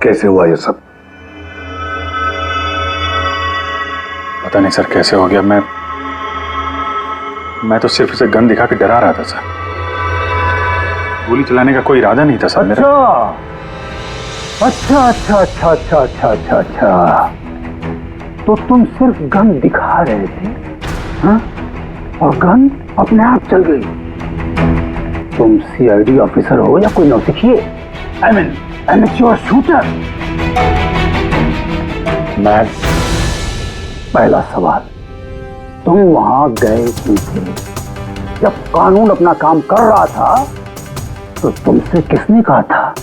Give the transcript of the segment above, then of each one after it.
कैसे हुआ ये सब? पता नहीं सर कैसे हो गया। मैं तो सिर्फ उसे गन दिखा के डरा रहा था सर। गोली चलाने का कोई इरादा नहीं था सर मेरा। अच्छा। तो तुम सिर्फ गन दिखा रहे थे, हाँ? और गन अपने आप चल गई। तुम सीआईडी ऑफिसर हो या कोई नौसिखिए? I mean amateur shooter. मैं पहला सवाल, तुम वहां गए क्यों थे? जब कानून अपना काम कर रहा था तो तुमसे किसने कहा था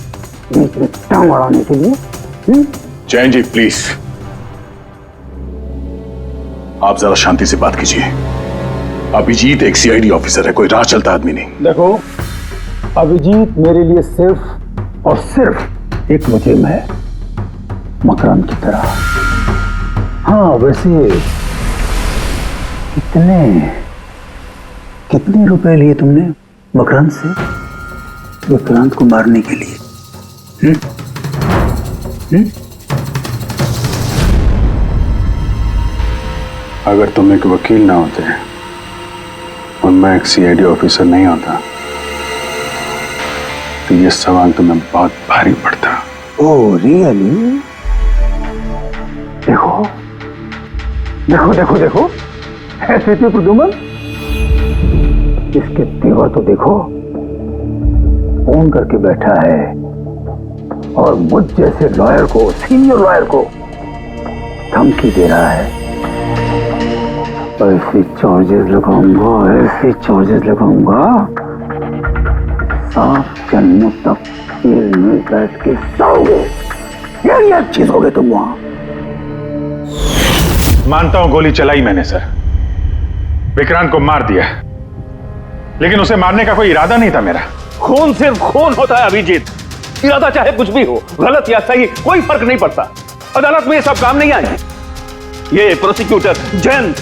बीच में टांग अड़ाने के लिए? जैन जी प्लीज, आप जरा शांति से बात कीजिए। अभिजीत एक सीआईडी ऑफिसर है, कोई राह चलता आदमी नहीं। देखो, अभिजीत मेरे लिए सिर्फ और सिर्फ एक मुजरिम है, मकरंद की तरह। हाँ, वैसे कितने रुपए लिए तुमने मकरंद से विक्रांत को मारने के लिए? अगर तुम एक वकील ना होते और मैं एक सीआईडी ऑफिसर नहीं होता तो ये सवाल तुम्हें बहुत भारी पड़ता। Oh really? देखो ऐसे थे प्रदुमन। इसके तेवर तो देखो, फोन करके बैठा है और मुझ जैसे लॉयर को, सीनियर लॉयर को धमकी दे रहा है। ऐसे चार्जेस लगाऊंगा साफ जन्मों तक जेल में बैठ के सोओगे। ये चीजोगे तुम वहां। मानता हूं गोली चलाई मैंने सर, विक्रांत को मार दिया, लेकिन उसे मारने का कोई इरादा नहीं था मेरा। खून सिर्फ खून होता है अभिजीत, इरादा चाहे कुछ भी हो, गलत या सही कोई फर्क नहीं पड़ता। अदालत में ये सब काम नहीं आए। ये प्रोसिक्यूटर, जैन,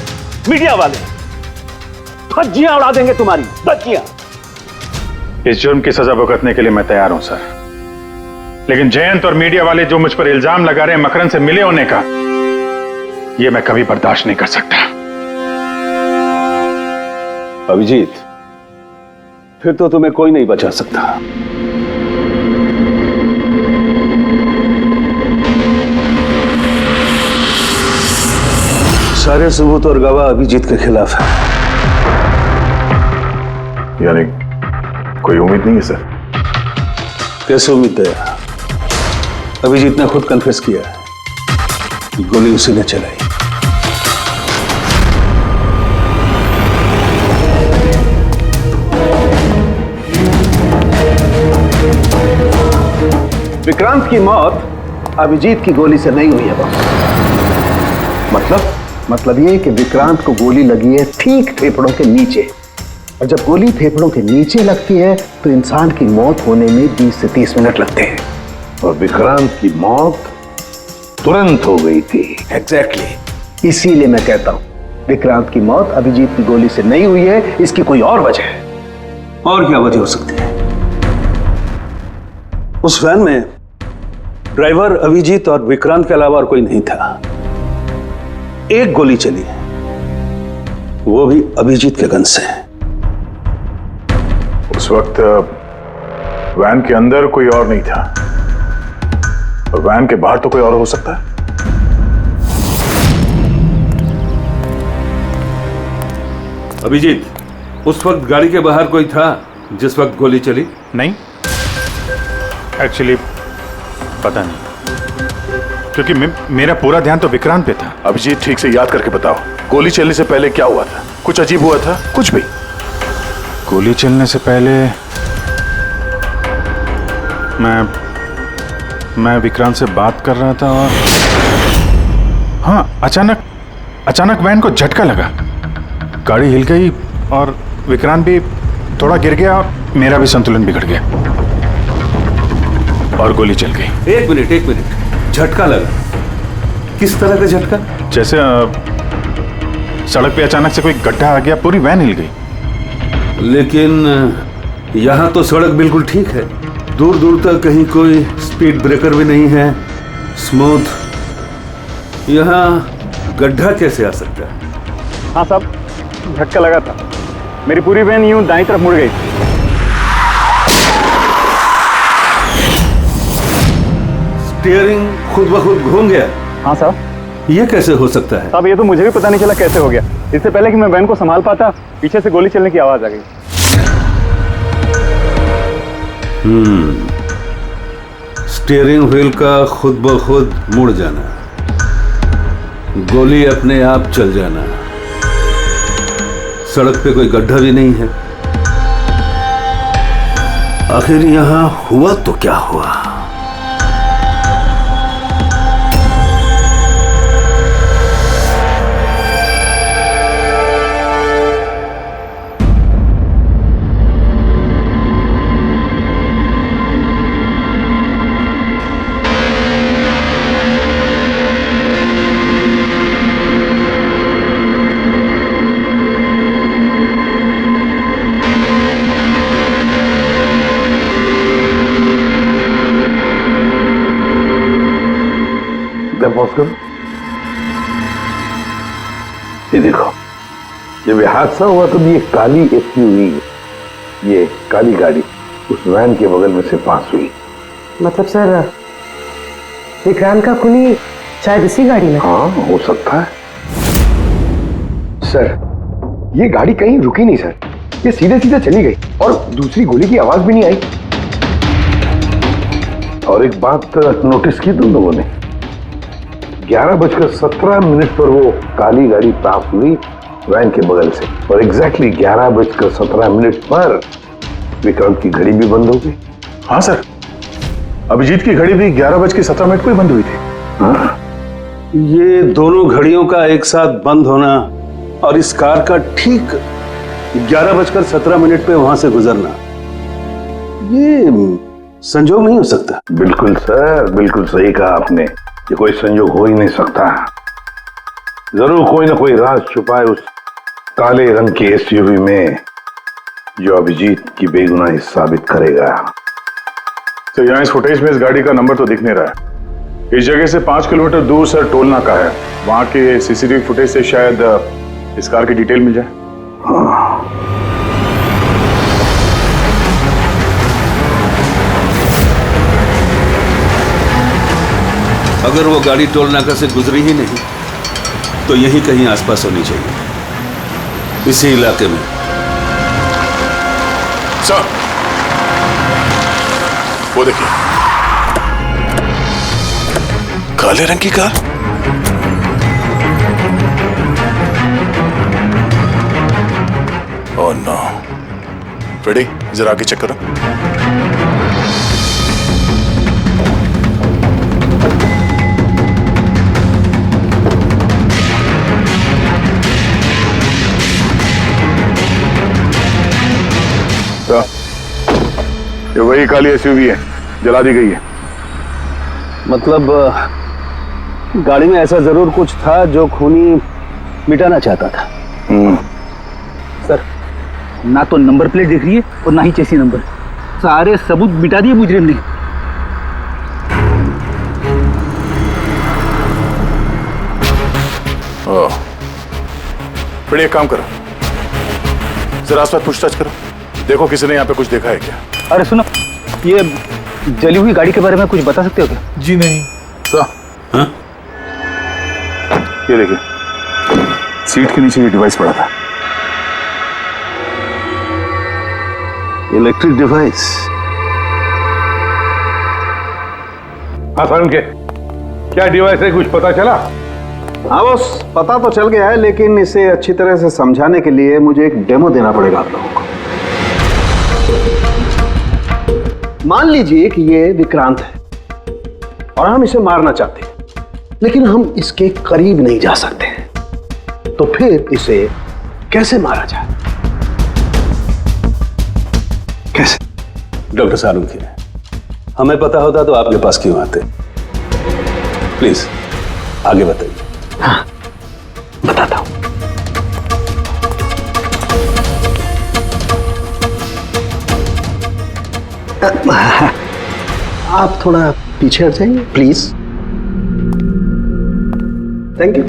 मीडिया वाले धज्जियां उड़ा देंगे तुम्हारी, धज्जियां। इस जुर्म की सजा भुगतने के लिए मैं तैयार हूं सर, लेकिन जयंत और मीडिया वाले जो मुझ पर इल्जाम लगा रहे हैं मकरंद से मिले होने का, यह मैं कभी बर्दाश्त नहीं कर सकता। अभिजीत, फिर तो तुम्हें कोई नहीं बचा सकता। सारे सबूत और गवाह अभिजीत के खिलाफ है। यानी कोई उम्मीद नहीं है सर? कैसे उम्मीद है? अभिजीत ने खुद कन्फेस किया है कि गोली उसी ने चलाई। विक्रांत की मौत अभिजीत की गोली से नहीं हुई है बॉस। मतलब ये कि विक्रांत को गोली लगी है ठीक फेफड़ों के नीचे, और जब गोली फेफड़ों के नीचे लगती है तो इंसान की मौत होने में 20 से 30 मिनट लगते हैं, और विक्रांत की मौत तुरंत हो गई थी। एग्जैक्टली, इसीलिए मैं कहता हूं विक्रांत की मौत अभिजीत की गोली से नहीं हुई है, इसकी कोई और वजह है। और क्या वजह हो सकती है? उस वैन में ड्राइवर अभिजीत और विक्रांत के अलावा और कोई नहीं था। एक गोली चली है, वो भी अभिजीत के गन से। उस वक्त वैन के अंदर कोई और नहीं था, और वैन के बाहर तो कोई और हो सकता है। अभिजीत, उस वक्त गाड़ी के बाहर कोई था जिस वक्त गोली चली? नहीं, एक्चुअली पता नहीं, क्योंकि मेरा पूरा ध्यान तो विक्रांत पे था। अभिजीत, ठीक से याद करके बताओ, गोली चलने से पहले क्या हुआ था? कुछ अजीब हुआ था? कुछ भी? गोली चलने से पहले मैं विक्रांत से बात कर रहा था और हाँ, अचानक वैन को झटका लगा, गाड़ी हिल गई और विक्रांत भी थोड़ा गिर गया और मेरा भी संतुलन बिगड़ गया और गोली चल गई। एक मिनट, झटका लगा? किस तरह का झटका? जैसे सड़क पे अचानक से कोई गड्ढा आ गया, पूरी वैन हिल गई। लेकिन यहाँ तो सड़क बिल्कुल ठीक है। दूर दूर तक कहीं कोई स्पीड ब्रेकर भी नहीं है, स्मूथ। यहाँ गड्ढा कैसे आ सकता है? हाँ साहब, झटका लगा था। मेरी पूरी वैन यूं दाईं तरफ मुड़ गई। स्टीयरिंग खुद ब खुद घूम गया? हाँ साहब। ये कैसे हो सकता है? साहब ये तो मुझे भी पता नहीं चला कैसे हो गया। इससे पहले कि मैं वैन को संभाल पाता, पीछे से गोली चलने की आवाज आ गई। स्टीयरिंग व्हील का खुद ब खुद मुड़ जाना, गोली अपने आप चल जाना, सड़क पे कोई गड्ढा भी नहीं है। आखिर यहां हुआ तो क्या हुआ? करो। ये देखो, जब ये हादसा हुआ तो ये काली एसयूवी, ये काली गाड़ी उस वैन के बगल में से पास हुई। मतलब सर विक्रांत का खूनी शायद इसी गाड़ी में? हाँ, हो सकता है। सर, ये गाड़ी कहीं रुकी नहीं सर, ये सीधे सीधे चली गई और दूसरी गोली की आवाज भी नहीं आई। और एक बात नोटिस की तुम लोगों ने, 11:17 पर वो काली गाड़ी पास हुई वैन के बगल से और एग्जैक्टली 11:17 पर विक्रांत की घड़ी भी बंद हो गई। हाँ सर, अभिजीत की घड़ी भी 11:17 को ही बंद हुई थी। हाँ? ये दोनों घड़ियों का एक साथ बंद होना और इस कार का ठीक 11:17 पे वहां से गुजरना, ये संजोग नहीं हो सकता। बिल्कुल सर, बिल्कुल सही कहा आपने, ये कोई संजोग हो ही नहीं सकता। जरूर कोई ना कोई राज छुपा है उस काले रंग की एसयूवी में जो अभिजीत की बेगुनाही साबित करेगा। तो यहाँ इस फुटेज में इस गाड़ी का नंबर तो दिख नहीं रहा है। इस जगह से 5 किलोमीटर दूर सर टोल नाका है, वहां के सीसीटीवी फुटेज से शायद इस कार की डिटेल मिल जाए। हाँ। अगर वो गाड़ी टोल नाका से गुजरी ही नहीं तो यहीं कहीं आसपास होनी चाहिए, इसी इलाके में। सर, वो देखिए, काले रंग की कार। Oh no. फ्रेडी, जरा आगे चेक करो। ये वही काली एसयूवी है, जला दी गई है। मतलब गाड़ी में ऐसा जरूर कुछ था जो खूनी मिटाना चाहता था। सर, ना तो नंबर प्लेट दिख रही है और ना ही चेसी नंबर, सारे सबूत मिटा दिए मुजरिम ने। ओह, फिर एक काम करो, जरा आसपास पूछताछ करो, देखो किसी ने यहाँ पे कुछ देखा है क्या। अरे सुनो, ये जली हुई गाड़ी के बारे में कुछ बता सकते हो क्या? जी नहीं। हाँ? ये देखिए, सीट के नीचे ये डिवाइस पड़ा था। Electric device. हाँ सारुण के, क्या डिवाइस है, कुछ पता चला? हाँ बॉस, पता तो चल गया है, लेकिन इसे अच्छी तरह से समझाने के लिए मुझे एक डेमो देना पड़ेगा आप लोगों को। मान लीजिए कि ये विक्रांत है और हम इसे मारना चाहते हैं, लेकिन हम इसके करीब नहीं जा सकते हैं, तो फिर इसे कैसे मारा जाए? कैसे? डॉक्टर सारुंखी, हमें पता होता तो आपके पास क्यों आते? प्लीज आगे बताइए। हाँ, बताता हूं। आप थोड़ा पीछे हट जाइए प्लीज। Thank you.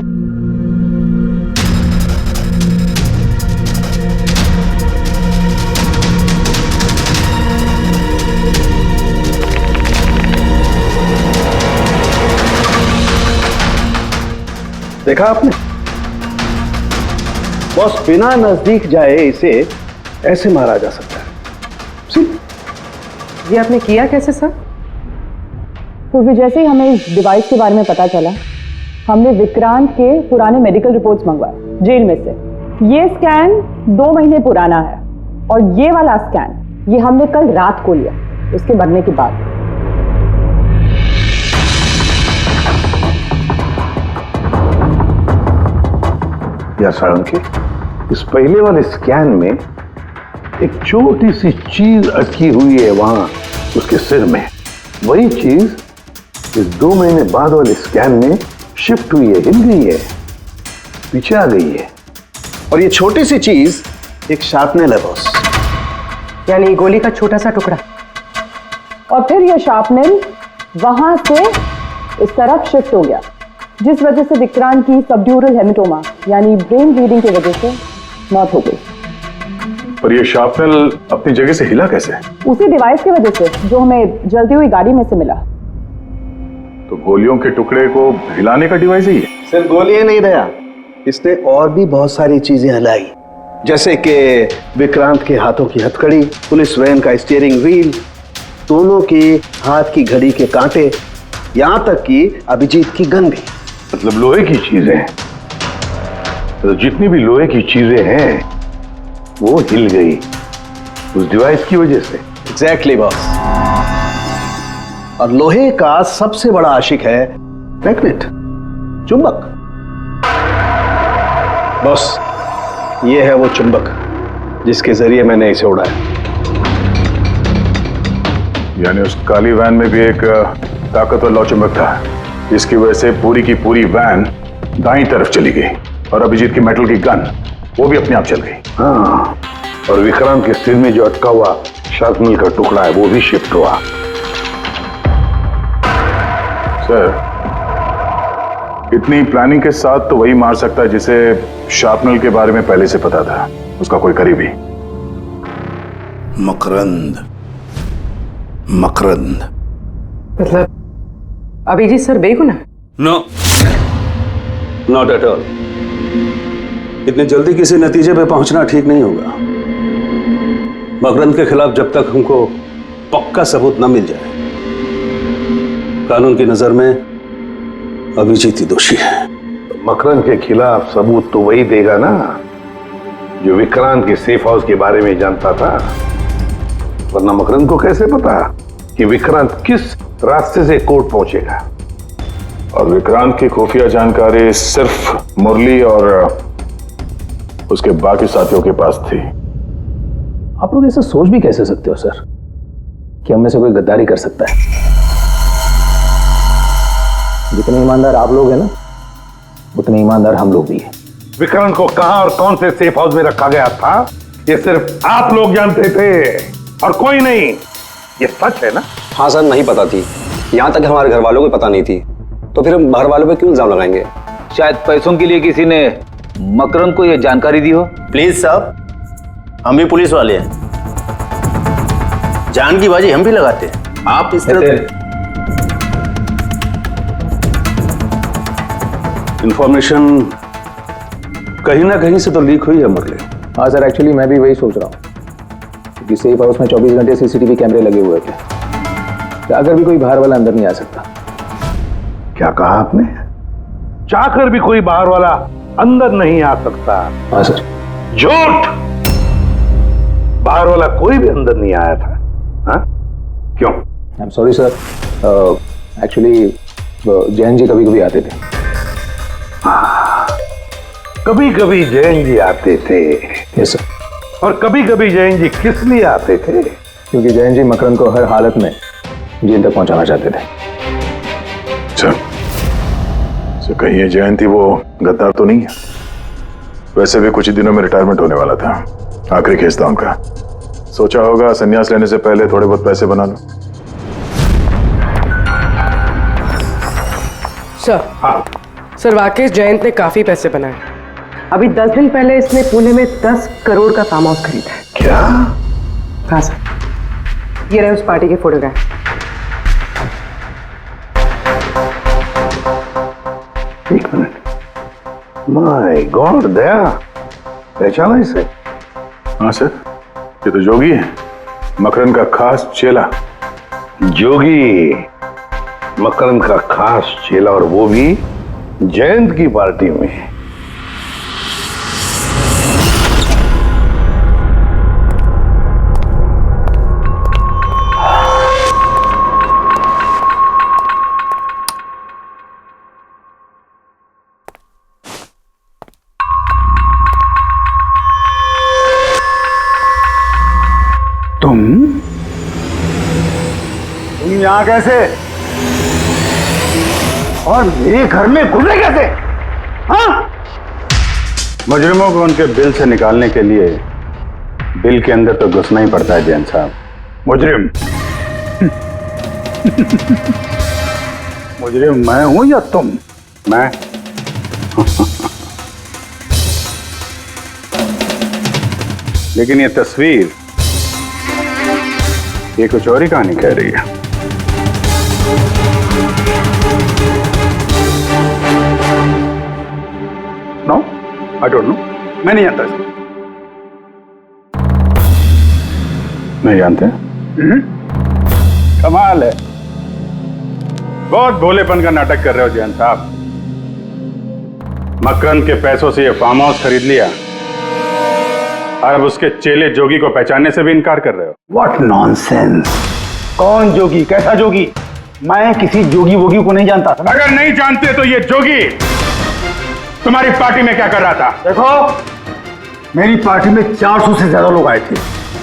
देखा आपने बॉस, बिना नजदीक जाए इसे ऐसे मारा जा सकता है। ये आपने किया कैसे सर? क्योंकि जैसे ही हमें इस डिवाइस के बारे में पता चला, हमने विक्रांत के पुराने मेडिकल रिपोर्ट्स मंगवाए जेल में से। ये स्कैन 2 महीने पुराना है और ये वाला स्कैन ये हमने कल रात को लिया उसके मरने के बाद। या साळुंखे, इस पहले वाले स्कैन में एक छोटी सी चीज अटकी हुई है वहां उसके सिर में। वही चीज इस 2 महीने बाद वाले स्कैन में शिफ्ट हुई है, हिल गई है, पीछे आ गई है। और ये छोटी सी चीज एक शार्पनेल है बॉस। यानी गोली का छोटा सा टुकड़ा। और फिर ये शार्पनेल वहां से इस तरफ शिफ्ट हो गया, जिस वजह से विक्रांत की सबड्यूरल हेमेटोमा यानी ब्रेन ब्लीडिंग की वजह से मौत हो गई। पर ये शार्पनेल अपनी जगह से हिला कैसे? उसी डिवाइस की वजह से जो हमें जलती हुई गाड़ी में से मिला। तो गोलियों के टुकड़े को हिलाने का डिवाइस ही है? सिर्फ गोलियां नहीं दया, इसने और भी बहुत सारी चीजें हिलाई, जैसे कि विक्रांत के हाथों की हथकड़ी, पुलिस वैन का स्टीयरिंग व्हील, दोनों के हाथ की घड़ी के कांटे, यहां तक कि अभिजीत की गन भी। मतलब लोहे की चीजें, तो जितनी भी लोहे की चीजें हैं वो हिल गई उस डिवाइस की वजह से। Exactly boss. और लोहे का सबसे बड़ा आशिक है मैग्नेट, चुंबक। बॉस, ये है वो चुंबक जिसके जरिए मैंने इसे उड़ाया। यानी उस काली वैन में भी एक ताकतवर लौ चुंबक था, जिसकी वजह से पूरी की पूरी वैन दाईं तरफ चली गई और अभिजीत की मेटल की गन वो भी अपने आप चल गई। हाँ, और विक्रांत के सिर में जो अटका हुआ शार्पनेल का टुकड़ा है वो भी शिफ्ट हुआ। सर, इतनी प्लानिंग के साथ तो वही मार सकता है जिसे शार्पनेल के बारे में पहले से पता था, उसका कोई करीबी। मकरंद, मकरंद। मतलब अभिजीत सर बेगुनाह? No, not at all. इतने जल्दी किसी नतीजे पे पहुंचना ठीक नहीं होगा। मकरंद के खिलाफ जब तक हमको पक्का सबूत न मिल जाए, कानून की नजर में अभिजीत ही दोषी है। तो मकरंद के खिलाफ सबूत तो वही देगा ना जो विक्रांत के सेफ हाउस के बारे में जानता था। वरना मकरंद को कैसे पता कि विक्रांत किस रास्ते से कोर्ट पहुंचेगा? और विक्रांत की खुफिया जानकारी सिर्फ मुरली और उसके बाकी साथियों के पास थी। आप लोग ऐसा सोच भी कैसे सकते हो सर कि हम में से कोई गद्दारी कर सकता है? जितने ईमानदार आप लोग हैं ना, उतने ईमानदार हम लोग भी हैं। विक्रांत को कहां और कौन से सेफ हाउस में रखा गया था ये सिर्फ आप लोग जानते थे और कोई नहीं। ये सच है ना? हाँ सर, नहीं पता थी। यहाँ तक हमारे घर वालों को पता नहीं थी, तो फिर हम घर वालों पे क्यों इल्जाम लगाएंगे? शायद पैसों के लिए किसी ने मकरंद को यह जानकारी दी हो। प्लीज साहब, हम भी पुलिस वाले हैं, जान की बाजी हम भी लगाते हैं। आप इस तरह इंफॉर्मेशन कहीं ना कहीं से तो लीक हुई है मुरली। हाँ सर, एक्चुअली मैं भी वही सोच रहा हूँ, क्योंकि सेफ हाउस में 24 घंटे सीसीटीवी कैमरे लगे हुए थे, तो अगर भी कोई बाहर वाला अंदर नहीं आ सकता। क्या कहा आपने? चाहकर भी कोई बाहर वाला अंदर नहीं आ सकता? हाँ सर। झूठ! बाहर वाला कोई भी अंदर नहीं आया था। हाँ? क्यों? I am sorry sir, actually Jain ji कभी कभी आते थे। कभी कभी जैन जी आते थे? Yes sir. और कभी कभी जैन जी किस लिए आते थे? क्योंकि जैन जी मकरंद को हर हालत में जेल तक पहुंचाना चाहते थे। अच्छा, तो कहीं ये जयंती वो गद्दार तो नहीं है? वैसे भी कुछ ही दिनों में रिटायरमेंट होने वाला था, आखिरी केस था उनका। सोचा होगा संन्यास लेने से पहले थोड़े बहुत पैसे बना लो। सर, सर राकेश जयंत ने काफी पैसे बनाए। अभी 10 दिन पहले इसने पुणे में 10 करोड़ का फार्म हाउस खरीदा है। क्या? हाँ सर, ये रहे उस पार्टी के फोटोग्राफ। एक मिनट, माय गॉड दया, पहचाना इसे? हाँ सर, ये तो जोगी है, मकरंद का खास चेला। जोगी मकरंद का खास चेला, और वो भी जयंत की पार्टी में। तुम यहां कैसे और मेरे घर में घुसे कैसे? हाँ? मुजरिमों को उनके बिल से निकालने के लिए बिल के अंदर तो घुसना ही पड़ता है जैन साहब। मुजरिम मुजरिम मैं हूं या तुम? मैं लेकिन ये तस्वीर ये कुछ और ही कहानी कह रही है। नो, आई डोंट नो, मैं नहीं जानता इसको। नहीं जानते? कमाल है, बहुत भोलेपन का नाटक कर रहे हो जयंत साहब। मकरंद के पैसों से ये फार्म हाउस खरीद लिया, अब उसके चेले जोगी को पहचानने से भी इनकार कर रहे हो। What nonsense! कौन जोगी? कैसा जोगी? मैं किसी जोगी वोगी को नहीं जानता। अगर नहीं जानते तो ये जोगी तुम्हारी पार्टी में क्या कर रहा था? देखो, मेरी पार्टी में 400 से ज्यादा लोग आए थे।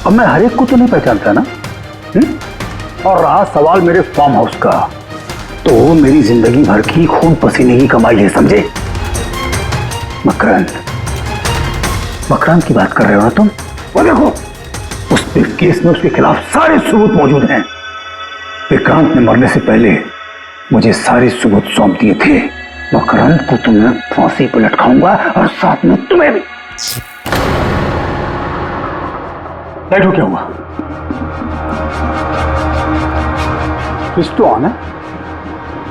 अब मैं हर एक को तो नहीं पहचानता ना। और रहा सवाल मेरे फार्म हाउस का, तो मेरी जिंदगी भर की खून पसीने की कमाई है, समझे? मकरंद की बात कर रहे हो ना तुम? वो देखो, उस केस में उसके खिलाफ सारे सबूत मौजूद हैं। विक्रांत ने मरने से पहले मुझे सारे सबूत सौंप दिए थे। मकरंद को तो मैं फांसी पर लटकाऊंगा और साथ में तुम्हें भी। लाइट हो क्या हुआ? स्विच तो ऑन है,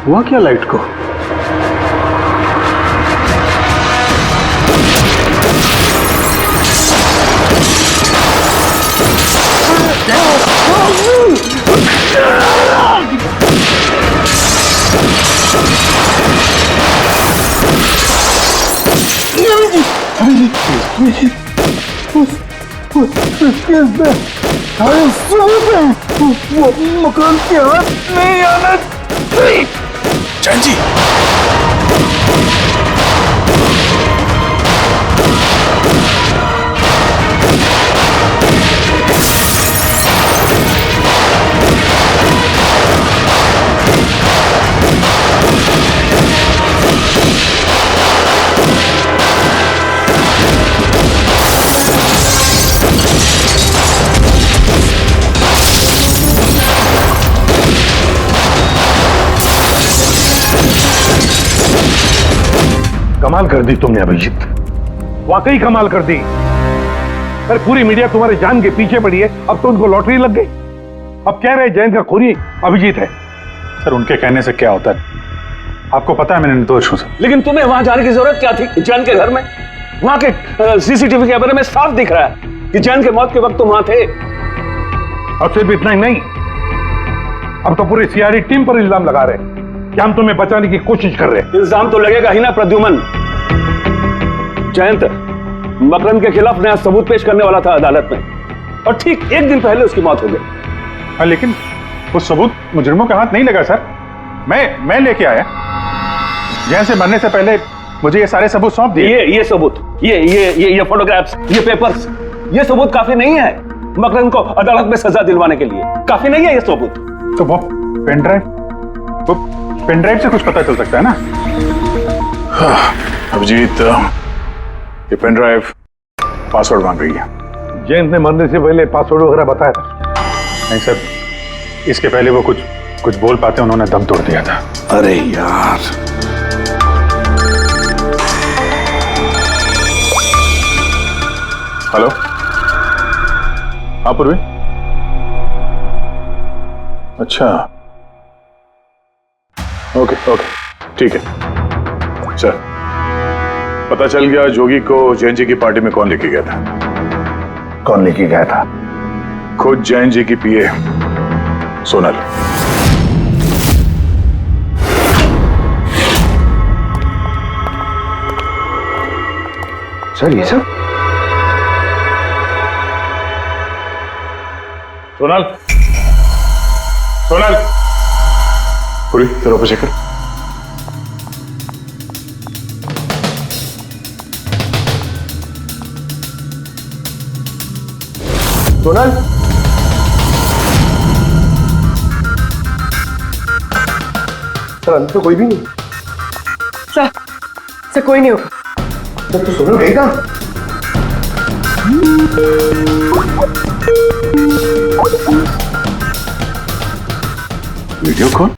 हुआ क्या लाइट को? मकान के हाथ नहीं आना चाहिए। जैन जी, कमाल कर दी तुमने अभिजीत, वाकई कमाल कर दी। पर पूरी मीडिया तुम्हारे जान के पीछे पड़ी है, अब तो उनको लॉटरी लग गई। अब कह रहे जयंत का खूनी अभिजीत है। सर, उनके कहने से क्या होता है? आपको पता है मैं निर्दोष हूं सर। लेकिन तुम्हें वहां जाने की जरूरत क्या थी? जैन के घर में, वहां के सीसीटीवी कैमरे में साफ दिख रहा है कि जैन के मौत के वक्त तुम वहां थे। और सिर्फ इतना ही नहीं, अब तो पूरी सीआईडी टीम पर इल्जाम लगा रहे हैं कि हम तुम्हें बचाने की कोशिश कर रहे हैं। इल्जाम तो लगेगा ही ना प्रद्युमन। जयंत मकरंद के खिलाफ नया सबूत पेश करने वाला था अदालत में, और ठीक एक दिन पहले उसकी मौत हो गई। हाँ, लेकिन वो सबूत मुजरिमों के हाथ नहीं लगा सर। मैं लेके आया। जैन से मरने से पहले मुझे ये सारे सबूत सौंप दिए। ये सबूत, ये फोटोग्राफ्स, ये पेपर्स, ये सबूत काफी नहीं है मकरंद को अदालत में सजा दिलवाने के लिए। काफी नहीं है ये सबूत। तो वो पेनड्राइव से कुछ पता चल सकता है ना? अभिजीत, ये पेनड्राइव पासवर्ड मांग रही है। जयंत ने मरने से पहले पासवर्ड वगैरह बताया था? नहीं सर, इसके पहले वो कुछ बोल पाते उन्होंने दम तोड़ दिया था। अरे यार, हेलो, हाँ पूर्वी। अच्छा, ओके ओके, ठीक है सर। पता चल गया जोगी को जैन जी की पार्टी में कौन लेके गया था। कौन लेके गया था? खुद जैन जी की पीए सोनल। सर ये सब? सोनल, सोनल, पूरी तेरे ऊपर चेक कर। सोनल, सर अंदर तो कोई भी नहीं। सर कोई नहीं होगा। सर तो सोनल गई कहाँ? Video call?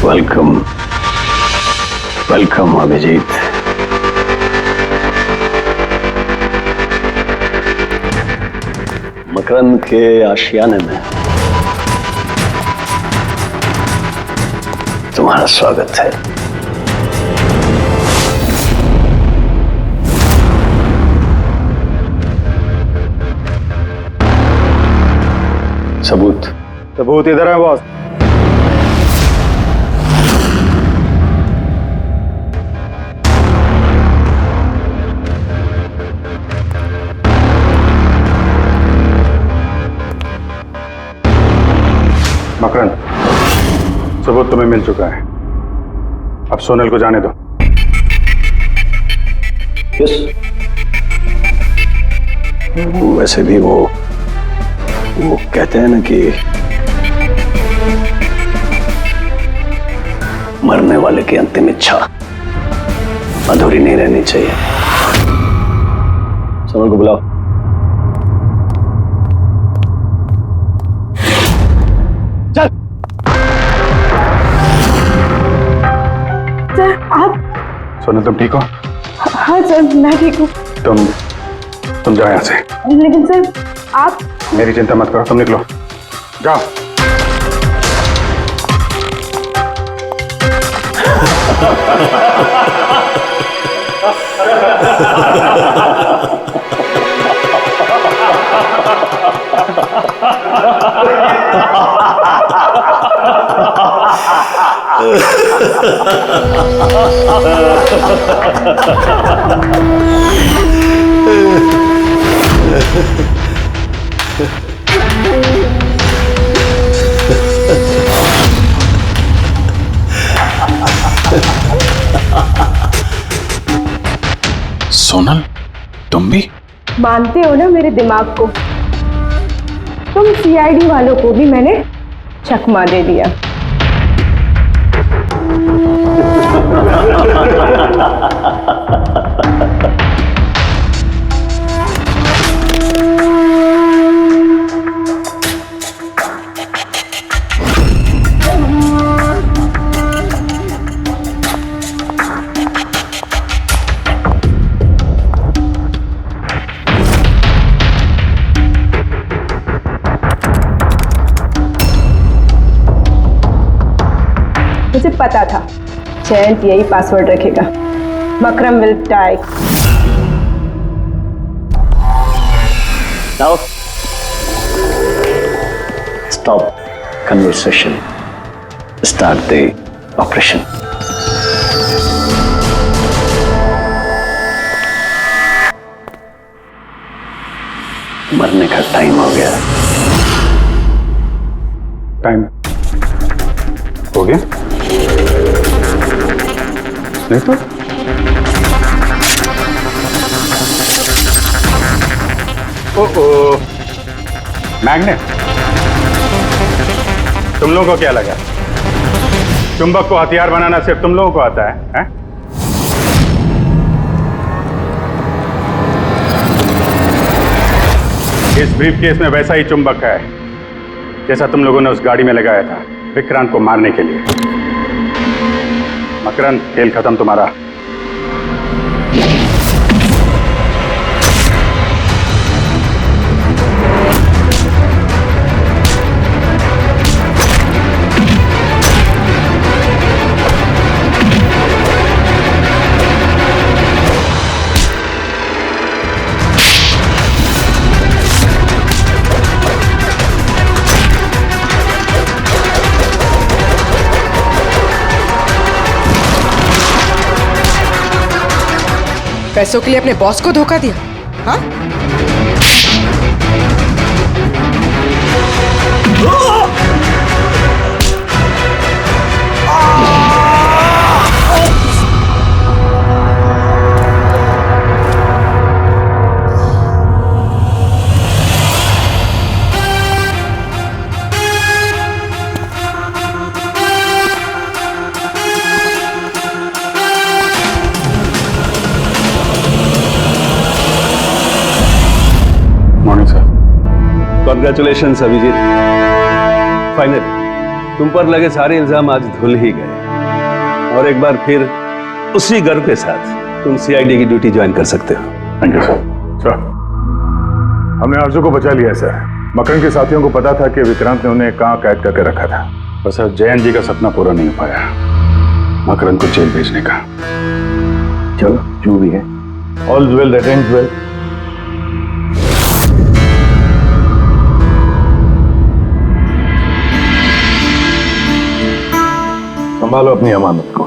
Welcome, welcome Abhijeet. Makarand के आशियाने में तुम्हारा स्वागत है। सबूत? सबूत इधर है बॉस। मकरंद, सबूत तुम्हें मिल चुका है, अब सोनल को जाने दो। यस। वैसे भी वो कहते हैं ना कि मरने वाले की अंतिम इच्छा अधूरी नहीं रहनी चाहिए। सोनल को बुलाओ। सर आप? सोनल तुम ठीक हो? हाँ सर मैं ठीक हूँ। तुम जाओ यहाँ से। लेकिन सर आप? मेरी चिंता मत करो, तुम निकलो, जाओ। सोनल, तुम भी? मानते हो ना मेरे दिमाग को? तुम सीआईडी वालों को भी मैंने चकमा दे दिया। मुझे पता था जयंत यही पासवर्ड रखेगा। Makaram will die. Now, stop conversation. Start the operation. मरने का टाइम हो गया। टाइम हो गया? नहीं तो ओह, मैग्नेट। तुम लोगों को क्या लगा चुंबक को हथियार बनाना सिर्फ तुम लोगों को आता है? इस ब्रीफकेस में वैसा ही चुंबक है जैसा तुम लोगों ने उस गाड़ी में लगाया था विक्रांत को मारने के लिए। मकरंद, खेल खत्म तुम्हारा। पैसों के लिए अपने बॉस को धोखा दिया? हाँ? कॉन्ग्रेचुलेशन अभिजीत, फाइनली तुम पर लगे सारे इल्जाम आज धुल ही गए और एक बार फिर उसी गर्व के साथ तुम सीआईडी की ड्यूटी ज्वाइन कर सकते हो। Thank you sir. हमने आरजू को बचा लिया सर। मकरंद के साथियों को पता था कि विक्रांत ने उन्हें कहाँ कैद करके रखा था, बस जयंत जी का सपना पूरा नहीं हो पाया मकरंद को जेल भेजने का। चलो जो भी है, all well that ends well. संभालो अपनी अमानत को।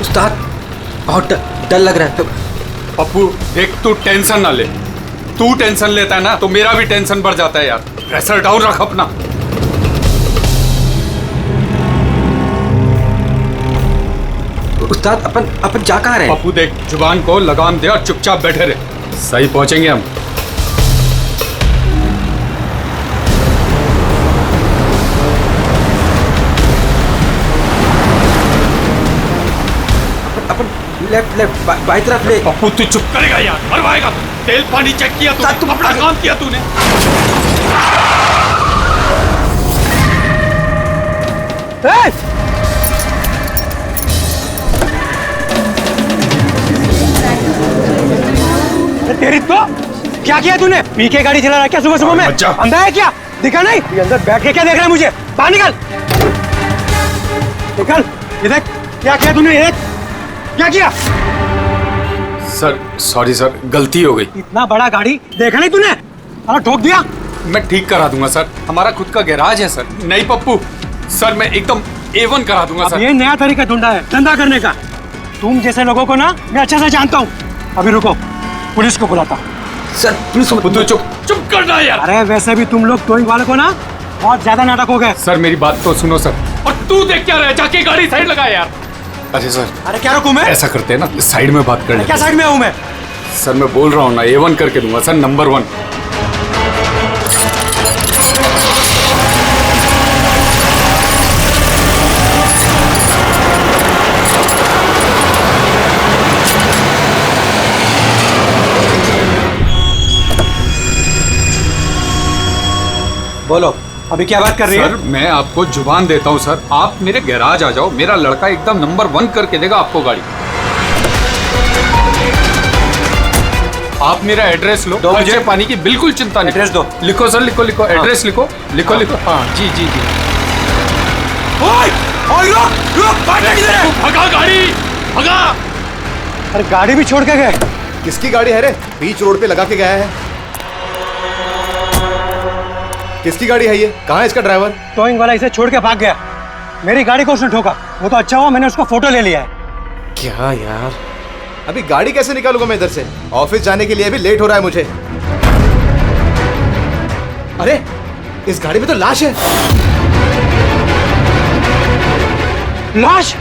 उस्ताद, बहुत डर लग रहा है। पप्पू देख, तू टेंशन ना ले। तू टेंशन लेता है ना तो मेरा भी टेंशन बढ़ जाता है यार। प्रेशर डाउन रख अपना। उस्ताद, अपन जा कहाँ रहे? पप्पू देख, जुबान को लगाम दे और चुपचाप बैठे रहे, सही पहुंचेंगे हम। लेफ्ट बाई तरफ ले। पप्पू तू चुप करेगा यार, मरवाएगा। तेल पानी चेक किया तूने, अपना काम किया तूने। तेरी तो क्या किया तूने? पी के गाड़ी चला रहा है क्या सुबह सुबह में? अंधा है क्या? दिखा नहीं? ये अंदर बैठ के क्या देख रहा है मुझे? बाहर निकल, निकल। ये देख क्या किया तूने, ये देख क्या किया? सर सॉरी सर, गलती हो गई। इतना बड़ा गाड़ी देखा नहीं तूने? अरे ठोक दिया। मैं ठीक करा दूंगा सर, हमारा खुद का गैराज है सर। नहीं पप्पू सर, मैं एकदम A1 करा दूंगा सर। ये नया तरीका ढूंढा है धंधा करने का। तुम जैसे लोगों को ना मैं अच्छे से जानता हूँ। अभी रुको, पुलिस को बुलाता हूँ। सर पुलिस को चुप करना यार। अरे वैसे भी तुम लोग टोइंग वाले को ना बहुत ज्यादा नाटक हो गए। सर मेरी बात तो सुनो सर। और तू देख क्या रहा है, जाके गाड़ी साइड लगा यार। अरे सर, अरे क्या रुकूं मैं? ऐसा करते हैं ना, साइड में बात कर लेते हैं। क्या साइड में हूँ मैं? सर मैं बोल रहा हूँ ना, A1 करके दूंगा सर, नंबर 1। बोलो, अभी क्या बात कर रही है? सर मैं आपको जुबान देता हूँ सर, आप मेरे गैराज आ जाओ, मेरा लड़का एकदम नंबर 1 करके देगा आपको गाड़ी। आप मेरा एड्रेस लो, खर्चे पानी की बिल्कुल चिंता नहीं। एड्रेस दो। लिखो सर, लिखो लिखो, एड्रेस लिखो लिखो लिखो। हाँ जी जी जी। भगा गाड़ी, भगा। अरे गाड़ी भी छोड़ के गए। किसकी गाड़ी है रे? बीच रोड पे लगा के गया है। किसकी गाड़ी है ये? कहाँ है इसका ड्राइवर? टोइंग वाला इसे छोड़ के भाग गया। मेरी गाड़ी को उसने ठोका। वो तो अच्छा हुआ मैंने उसका फोटो ले लिया है। क्या यार, अभी गाड़ी कैसे निकालूंगा मैं इधर से? ऑफिस जाने के लिए अभी लेट हो रहा है मुझे। अरे इस गाड़ी में तो लाश है। लाश?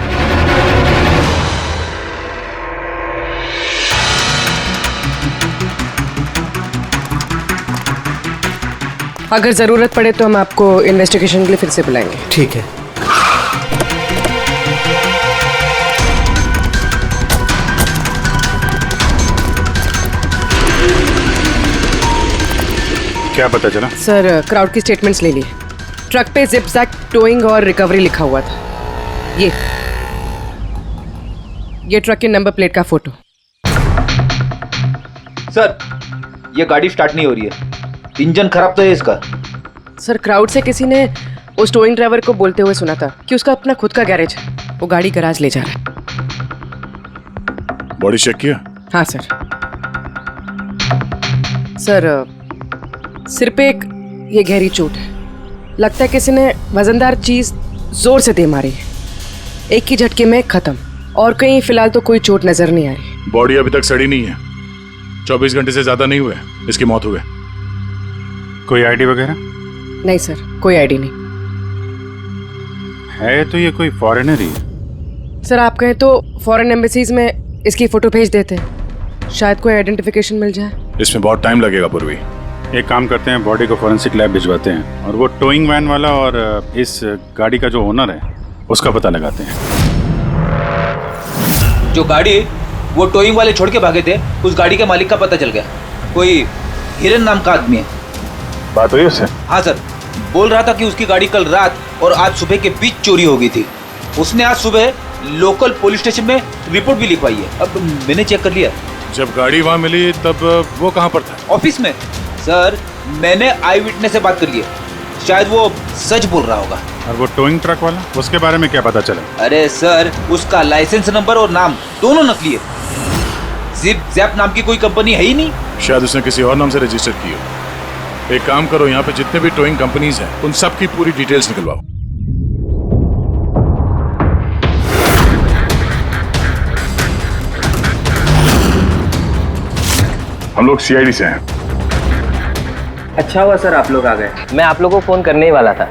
अगर जरूरत पड़े तो हम आपको इन्वेस्टिगेशन के लिए फिर से बुलाएंगे। ठीक है। क्या पता चला? सर क्राउड की स्टेटमेंट्स ले लिए। ट्रक पे जिप जैक टोइंग और रिकवरी लिखा हुआ था। ये ट्रक के नंबर प्लेट का फोटो। सर ये गाड़ी स्टार्ट नहीं हो रही है, इंजन खराब तो है इसका। सर क्राउड से किसी ने उस टोइंग ड्राइवर को बोलते हुए सुना था कि उसका अपना खुद का गैरेज है, वो गाड़ी गैराज ले जा रहा है। बॉडी चेक किया? हाँ सर। सर सिर पे एक ये गहरी चोट है। लगता है किसी ने वजनदार चीज जोर से दे मारी है। एक ही झटके में खत्म। और कहीं फिलहाल तो कोई चोट नजर नहीं आ रही। बॉडी अभी तक सड़ी नहीं है। 24 घंटे से ज्यादा नहीं हुए इसकी मौत हुई। कोई आईडी वगैरह? नहीं सर, कोई आईडी नहीं है। तो ये कोई फॉरेनर ही है। सर आप कहें तो फॉरेन एम्बेसीज में इसकी फोटो भेज देते हैं, शायद कोई आइडेंटिफिकेशन मिल जाए। इसमें बहुत टाइम लगेगा पूर्वी। एक काम करते हैं, बॉडी को फॉरेंसिक लैब भिजवाते हैं और वो टोइंग वैन वाला और इस गाड़ी का जो ओनर है उसका पता लगाते हैं। जो गाड़ी वो टोइंग वाले छोड़ के भागे थे, उस गाड़ी के मालिक का पता चल गया। कोई हिरन नाम का आदमी है। बात हुई उससे? हाँ सर, बोल रहा था कि उसकी गाड़ी कल रात और आज सुबह के बीच चोरी हो गई थी। उसने आज सुबह लोकल पुलिस स्टेशन में रिपोर्ट भी लिखवाई है। अब मैंने चेक कर लिया। जब गाड़ी वहाँ मिली तब वो कहाँ पर था? ऑफिस में। सर मैंने आई विटनेस से बात कर ली है, शायद वो सच बोल रहा होगा। और वो टोइंग ट्रक वाला, उसके बारे में क्या पता चला? अरे सर उसका लाइसेंस नंबर और नाम दोनों नकली है। जिप जैप नाम की कोई कंपनी है ही नहीं। शायद उसने किसी और नाम से रजिस्टर की हो। एक काम करो, यहाँ पे जितने भी टोइंग कंपनीज हैं उन सब की पूरी डिटेल्स निकलवाओ। हम लोग सीआईडी से हैं। अच्छा हुआ सर आप लोग आ गए। मैं आप लोगों को फोन करने ही वाला था।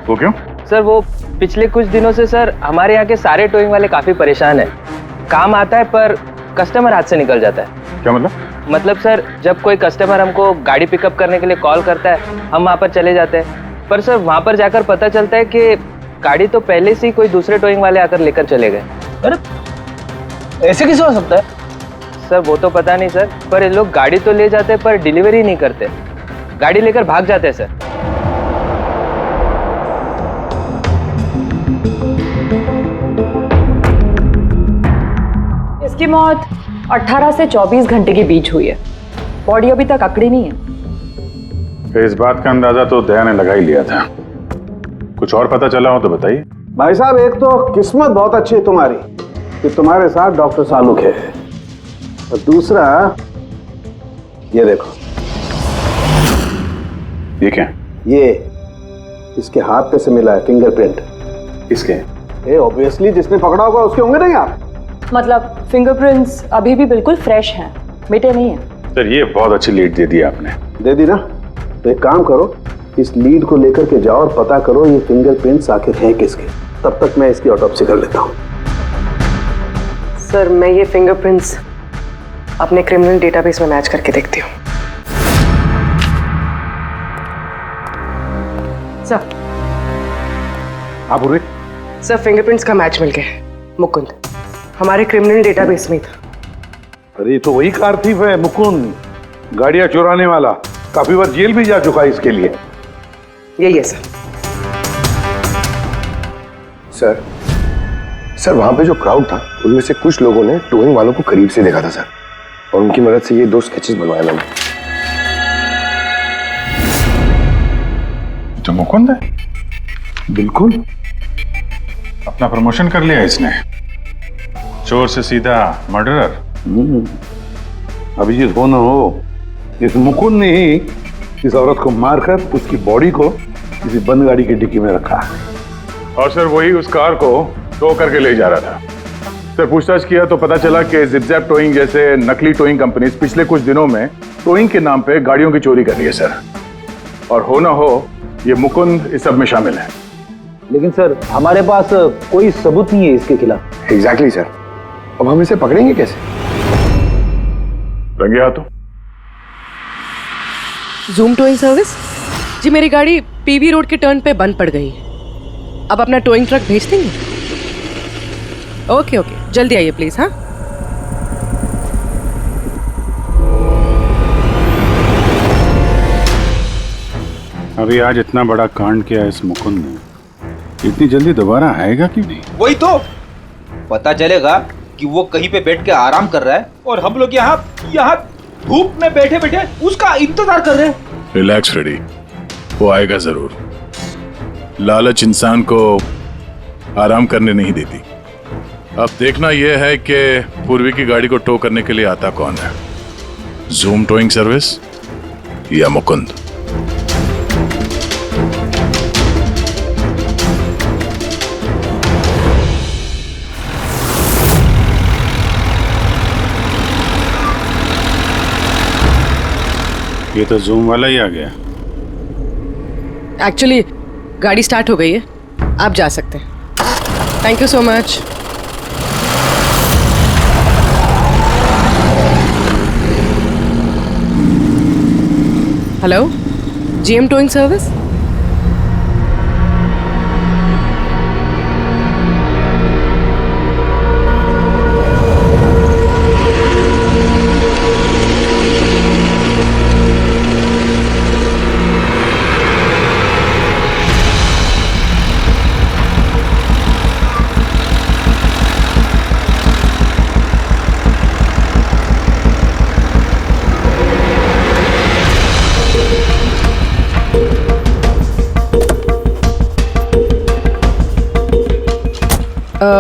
वो क्यों? सर वो पिछले कुछ दिनों से सर हमारे यहाँ के सारे टोइंग वाले काफी परेशान हैं। काम आता है पर कस्टमर हाथ से निकल जाता है। क्या मतलब? मतलब सर जब कोई कस्टमर हमको गाड़ी पिकअप करने के लिए कॉल करता है, हम वहाँ पर चले जाते हैं, पर सर वहाँ पर जाकर पता चलता है कि गाड़ी तो पहले से ही कोई दूसरे टोइंग वाले आकर लेकर चले गए। अरे ऐसे कैसे हो सकता है? सर वो तो पता नहीं सर, पर ये लोग गाड़ी तो ले जाते हैं पर डिलीवरी नहीं करते, गाड़ी लेकर भाग जाते हैं सर। इसकी मौत 18 से 24 घंटे के बीच हुई है। बॉडी अभी तक अकड़ी नहीं है। तो इस बात का अंदाजा तो दया ने लगा ही लिया था। कुछ और पता चला हो तो बताइए। भाई साहब एक तो किस्मत बहुत अच्छी है तुम्हारी कि तुम्हारे साथ डॉक्टर सालुक है, और दूसरा ये देखो। ये क्या? ये इसके हाथ पे से मिला है फिंगरप्रिंट। किसके? ये ऑब्वियसली जिसने पकड़ा होगा उसके होंगे नहीं आप? मतलब फिंगरप्रिंट्स अभी भी बिल्कुल फ्रेश हैं, मिटे नहीं हैं। सर ये बहुत अच्छी लीड दे दी आपने। दे दी ना? तो एक काम करो, इस लीड को लेकर के जाओ और पता करो ये फिंगरप्रिंट्स आखिर हैं किसके। तब तक मैं इसकी ऑटोप्सी कर लेता हूँ। सर मैं ये फिंगरप्रिंट्स अपने क्रिमिनल डेटाबेस में मैच करके देखती हूँ। सर आप पूरे? सर फिंगरप्रिंट्स का मैच मिल गया। मुकुंद हमारे क्रिमिनल डेटाबेस में था। अरे ये तो वही कारतीफ है मुकुंद, गाड़ियां चुराने वाला। काफी बार जेल भी जा चुका है इसके लिए। यही है सर। सर वहां पे जो क्राउड था उनमें से कुछ लोगों ने टोइंग वालों को करीब से देखा था सर, और उनकी मदद से ये 2 स्केचेस बनवाए मैंने। तो मुकुंद है? बिल्कुल। अपना प्रमोशन कर लिया इसने, चोर से सीधा मर्डरर। अभिजीत हो ना हो, इस मुकुंद ने ही इस औरत को मारकर उसकी बॉडी को किसी बंद गाड़ी की डिक्की में रखा है। और सर वही उस कार को टो करके ले जा रहा था। सर पूछताछ किया तो पता चला कि जिप-जैप टोइंग जैसे नकली टोइंग कंपनीज पिछले कुछ दिनों में टोइंग के नाम पे गाड़ियों की चोरी कर रही है सर। और हो ना हो ये मुकुंद इस सब में शामिल है। लेकिन सर हमारे पास कोई सबूत नहीं है इसके खिलाफ। एग्जैक्टली सर, अब हम इसे पकड़ेंगे कैसे? रंगे हाथों। जूम टोइंग सर्विस जी, मेरी गाड़ी पीवी रोड के टर्न पे बंद पड़ गई है। अब अपना टोइंग ट्रक भेज देंगे? ओके ओके, जल्दी आइए प्लीज। हाँ, अभी आज इतना बड़ा कांड किया इस मुकुंद ने, इतनी जल्दी दोबारा आएगा कि नहीं? वही तो पता चलेगा कि वो कहीं पे बैठ के आराम कर रहा है और हम लोग यहाँ धूप में बैठे बैठे उसका इंतजार कर रहे हैं। रिलैक्स फ्रेडी, वो आएगा जरूर। लालच इंसान को आराम करने नहीं देती। अब देखना यह है कि पूर्वी की गाड़ी को टो करने के लिए आता कौन है, जूम टोइंग सर्विस या मुकुंद। ये तो जूम वाला ही आ गया। एक्चुअली गाड़ी स्टार्ट हो गई है, आप जा सकते हैं। Thank you so much. Hello, GM towing service.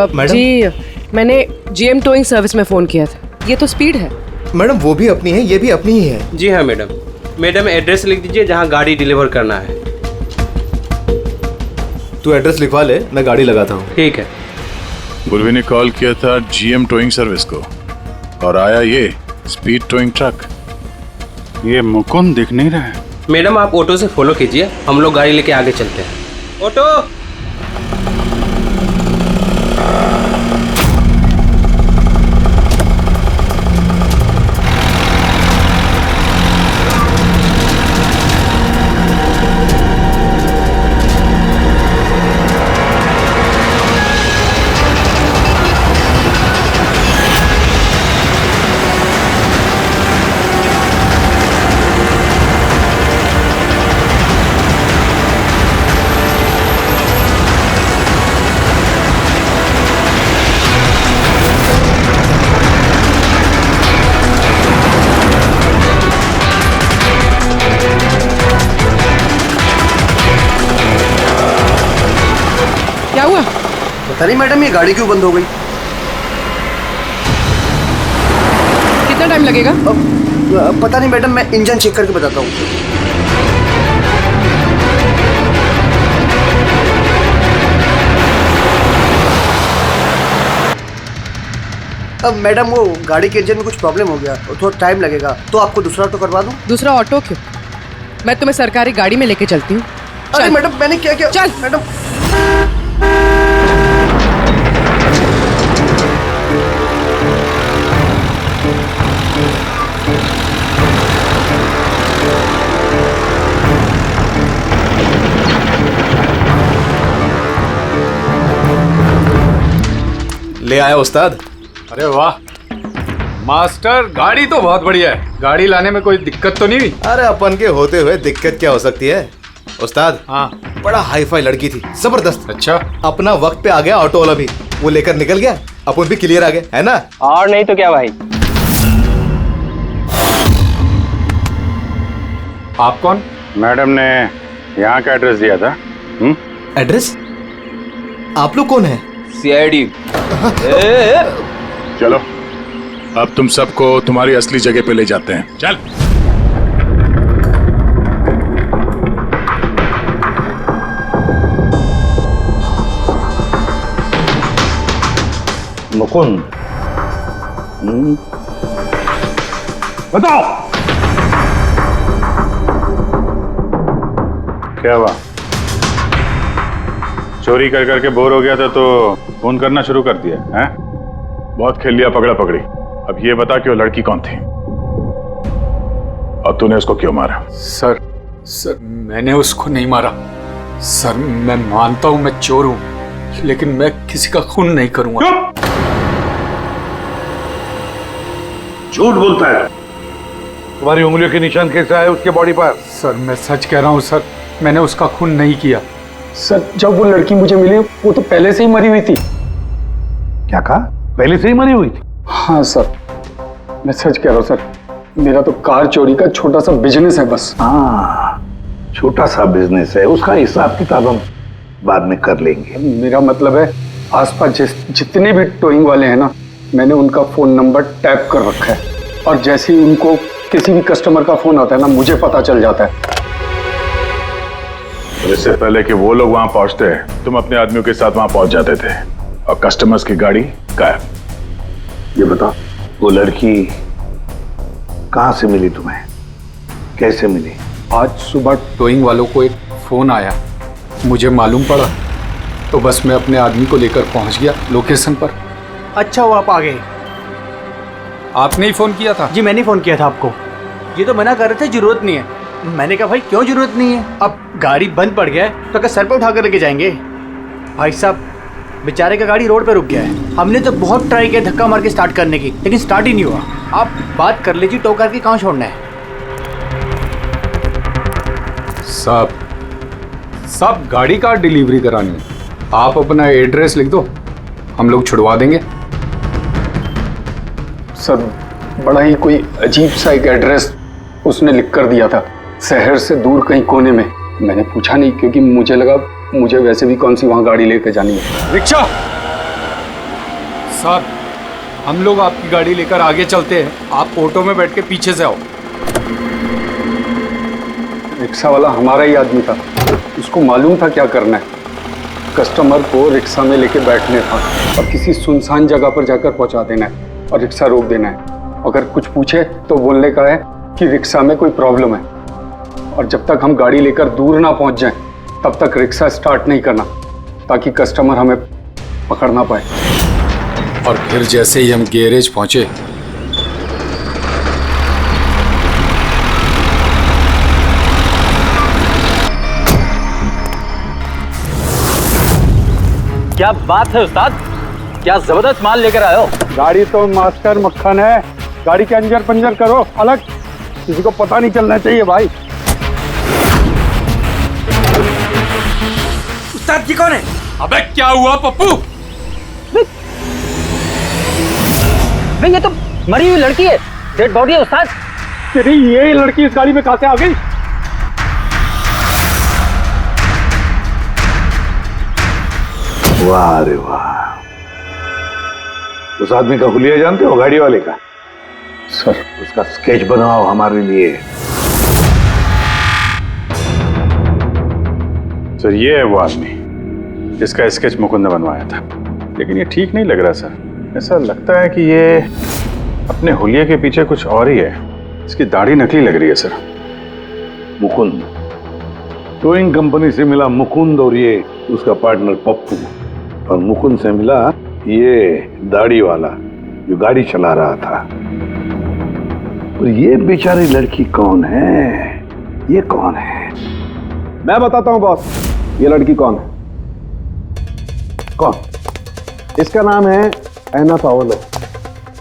Madam? जी, मैंने जीएम टोइंग सर्विस में फोन किया था। ये तो स्पीड है। मैडम वो भी अपनी है, ये भी अपनी ही है। जी हाँ मैडम। मैडम एड्रेस लिख दीजिए जहाँ गाड़ी डिलीवर करना है। तू एड्रेस लिखवा ले, मैं गाड़ी लगाता हूँ। ठीक है। पूर्वी ने कॉल किया था जीएम टोइंग सर्विस को और आया ये स्पीड टोइंग ट्रक। ये मुकुंद दिख नहीं रहा है। मैडम आप ऑटो से फॉलो कीजिए, हम लोग गाड़ी लेके आगे चलते हैं। ऑटो। क्या हुआ? पता नहीं मैडम, ये गाड़ी क्यों बंद हो गई? कितना टाइम लगेगा? पता नहीं मैडम, मैं इंजन चेक करके बताता हूँ। अब मैडम वो गाड़ी के इंजन में कुछ प्रॉब्लम हो गया और थोड़ा टाइम लगेगा, तो आपको दूसरा ऑटो करवा दूँ? दूसरा ऑटो क्यों? मैं तुम्हें सरकारी गाड़ी में लेके चलती हूँ। अरे मैडम मैंने क्या किया? चल मैडम। ले आया उस्ताद। अरे वाह मास्टर, गाड़ी तो बहुत बढ़िया है। गाड़ी लाने में कोई दिक्कत तो नहीं हुई? अरे अपन के होते हुए दिक्कत क्या हो सकती है उस्ताद? हाँ, बड़ा हाई फाई लड़की थी, जबरदस्त। अच्छा, अपना वक्त पे आ गया ऑटो वाला भी, वो लेकर निकल गया, अपन भी क्लियर आ गए, है ना? और नहीं तो क्या भाई। आप कौन? मैडम ने यहाँ का एड्रेस दिया था। एड्रेस? आप लोग कौन है? सीआईडी। चलो अब तुम सबको तुम्हारी असली जगह पे ले जाते हैं। चल। मुकुंद, बताओ क्या हुआ? चोरी कर करके बोर हो गया था तो फोन करना शुरू कर दिया हैं? बहुत खेल लिया पकड़ा पकड़ी। अब ये बता कि वो लड़की कौन थी और तूने उसको क्यों मारा? सर मैंने उसको नहीं मारा। सर मैं मानता हूं मैं चोर हूं, लेकिन मैं किसी का खून नहीं करूंगा। झूठ बोलता है। तुम्हारी उंगलियों के निशान कैसे आए उसके बॉडी पर? सर मैं सच कह रहा हूं सर, मैंने उसका खून नहीं किया। सर जब वो लड़की मुझे मिली वो तो पहले से ही मरी हुई थी। क्या कहा? पहले से ही मरी हुई थी? हाँ सर, मैं सच कह रहा हूँ सर, मेरा तो कार चोरी का छोटा सा बिजनेस है बस। हाँ, छोटा सा बिजनेस है, उसका हिसाब किताब हम बाद में कर लेंगे। मेरा मतलब है आसपास जितने भी टोइंग वाले हैं ना, मैंने उनका फोन नंबर टैप कर रखा है और जैसे ही उनको किसी भी कस्टमर का फोन आता है ना, मुझे पता चल जाता है। इससे पहले कि वो लोग वहां पहुंचते तुम अपने आदमियों के साथ वहां पहुंच जाते थे और कस्टमर्स की गाड़ी गायब। ये बता, वो लड़की कहां से मिली तुम्हें? कैसे मिली? आज सुबह टोइंग वालों को एक फोन आया, मुझे मालूम पड़ा तो बस मैं अपने आदमी को लेकर पहुंच गया लोकेशन पर। अच्छा हुआ आप आ गए। आपने ही फोन किया था? जी मैंने फोन किया था आपको। ये तो मना कर रहे थे जरूरत नहीं है। मैंने कहा भाई क्यों जरूरत नहीं है, अब गाड़ी बंद पड़ गया है तो क्या सर पे उठा कर लेके जाएंगे? भाई साहब बेचारे का गाड़ी रोड पे रुक गया है। हमने तो बहुत ट्राई किया धक्का मार के स्टार्ट करने की, लेकिन स्टार्ट ही नहीं हुआ। आप बात कर लीजिए, टो करके कहाँ छोड़ना है? साहब गाड़ी का डिलीवरी करानी है, आप अपना एड्रेस लिख दो, हम लोग छुड़वा देंगे। सर बड़ा ही कोई अजीब सा एक एड्रेस उसने लिख कर दिया था, शहर से दूर कहीं कोने में। मैंने पूछा नहीं क्योंकि मुझे लगा मुझे वैसे भी कौन सी वहां गाड़ी लेकर जानी है। रिक्शा साहब, हम लोग आपकी गाड़ी लेकर आगे चलते हैं, आप ऑटो में बैठ के पीछे से आओ। रिक्शा वाला हमारा ही आदमी था, उसको मालूम था क्या करना है। कस्टमर को रिक्शा में लेके बैठने था और किसी सुनसान जगह पर जाकर पहुंचा देना है और रिक्शा रोक देना है। अगर कुछ पूछे तो बोलने का है कि रिक्शा में कोई प्रॉब्लम है, और जब तक हम गाड़ी लेकर दूर ना पहुंच जाएं तब तक रिक्शा स्टार्ट नहीं करना, ताकि कस्टमर हमें पकड़ ना पाए। और फिर जैसे ही हम गैरेज पहुंचे क्या बात है उस्ताद, क्या जबरदस्त माल लेकर आए हो। गाड़ी तो मास्टर मक्खन है, गाड़ी के अंजर पंजर करो अलग, किसी को पता नहीं चलना चाहिए भाई। उस्ताद जी कौन है? अबे क्या हुआ पप्पू? भाई ये तो मरी हुई लड़की है, डेड बॉडी है उस्ताद। तेरी ये लड़की इस गाड़ी में कहां से आ गई? वाह रे वाह, उस आदमी का हुलिया जानते हो, गाड़ी वाले का? सर उसका स्केच बनाओ हमारे लिए। सर ये है वो आदमी जिसका स्केच मुकुंद ने बनवाया था, लेकिन ये ठीक नहीं लग रहा सर। ऐसा लगता है कि ये अपने हुलिये के पीछे कुछ और ही है। इसकी दाढ़ी नकली लग रही है सर। मुकुंद, टोइंग कंपनी से मिला मुकुंद और ये उसका पार्टनर पप्पू, और मुकुंद से मिला ये दाढ़ी वाला जो गाड़ी चला रहा था। और ये बेचारी लड़की कौन है? ये कौन है? मैं बताता हूं बॉस, ये लड़की कौन है। कौन? इसका नाम है ऐना पाओलो,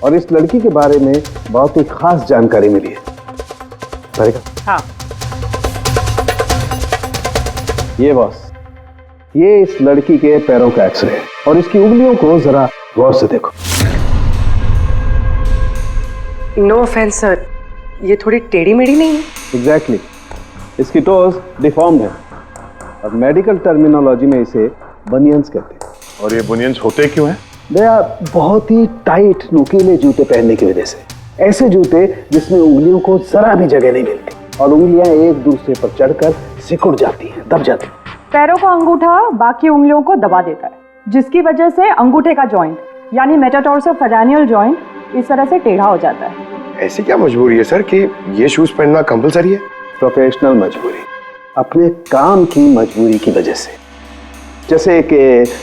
और इस लड़की के बारे में बहुत ही खास जानकारी मिली है। हाँ। ये बॉस, ये इस लड़की के पैरों का एक्सरे है, और इसकी उंगलियों को जरा गौर से देखो। नो ऑफेंस सर, ये थोड़ी टेढ़ी मेढ़ी नहीं है? एग्जैक्टली, इसकी टोज डिफॉर्म्ड है, और मेडिकल टर्मिनोलॉजी में इसे बनियंस कहते हैं। और ये बुनियंस होते क्यों हैं? भैया बहुत ही टाइट नुकीले जूते पहनने की वजह से, ऐसे जूते जिसमें उंगलियों को जरा भी जगह नहीं मिलती और उंगलियां एक दूसरे पर चढ़कर सिकुड़ जाती हैं, दब जाती हैं। पैरों का अंगूठा बाकी उंगलियों को दबा देता है, जिसकी वजह से अंगूठे का जॉइंट यानी मेटाटार्सोफेरेनियल जॉइंट इस तरह से टेढ़ा हो जाता है। ऐसी क्या मजबूरी है सर कि ये शूज पहनना कंपलसरी है? प्रोफेशनल मजबूरी, अपने काम की मजबूरी की वजह से। जैसे कि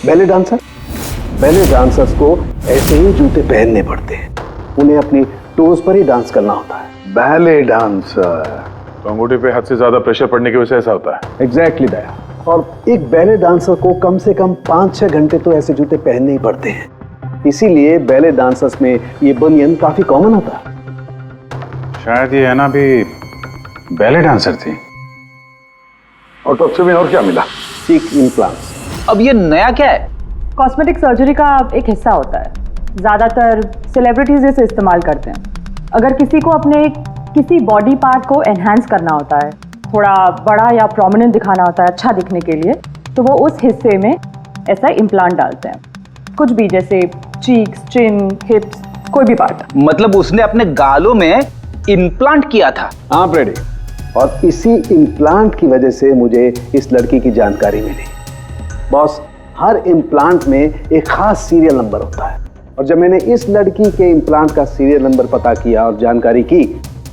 बैले डांसर्स को ऐसे ही जूते पहनने पड़ते हैं, उन्हें अपनी टोज पर ही डांस करना होता है। बैले डांसर तो अंगूठे पे हद से ज्यादा प्रेशर पड़ने की वजह से ऐसा होता है। एग्जैक्टली दया। और एक बैले डांसर को कम से कम 5-6 घंटे तो ऐसे जूते पहनने ही पड़ते हैं, इसीलिए बैले डांसर्स में ये बनियन काफी कॉमन होता है। शायद ये ऐना भी बैले डांसर थी। ऑटोप्सी में और क्या मिला? चीक इम्प्लांट्स। अब ये नया क्या है? कॉस्मेटिक सर्जरी का एक हिस्सा होता है, ज़्यादातर सेलिब्रिटीज इसे इस्तेमाल करते हैं। अगर किसी को अपने किसी बॉडी पार्ट को एनहांस करना होता है, थोड़ा बड़ा या प्रोमिनेंट दिखाना होता है अच्छा दिखने के लिए, तो वो उस हिस्से में ऐसा इम्प्लांट डालते हैं। कुछ भी, जैसे चीक्स, चिन, हिप्स, कोई भी पार्ट। मतलब उसने अपने गालों में इम्प्लांट किया था? हाँ ब्रेडी, और इसी इम्प्लांट की वजह से मुझे इस लड़की की जानकारी मिली। बॉस, हर इम्प्लांट में एक खास सीरियल नंबर होता है, और जब मैंने इस लड़की के इम्प्लांट का सीरियल नंबर पता किया और जानकारी की,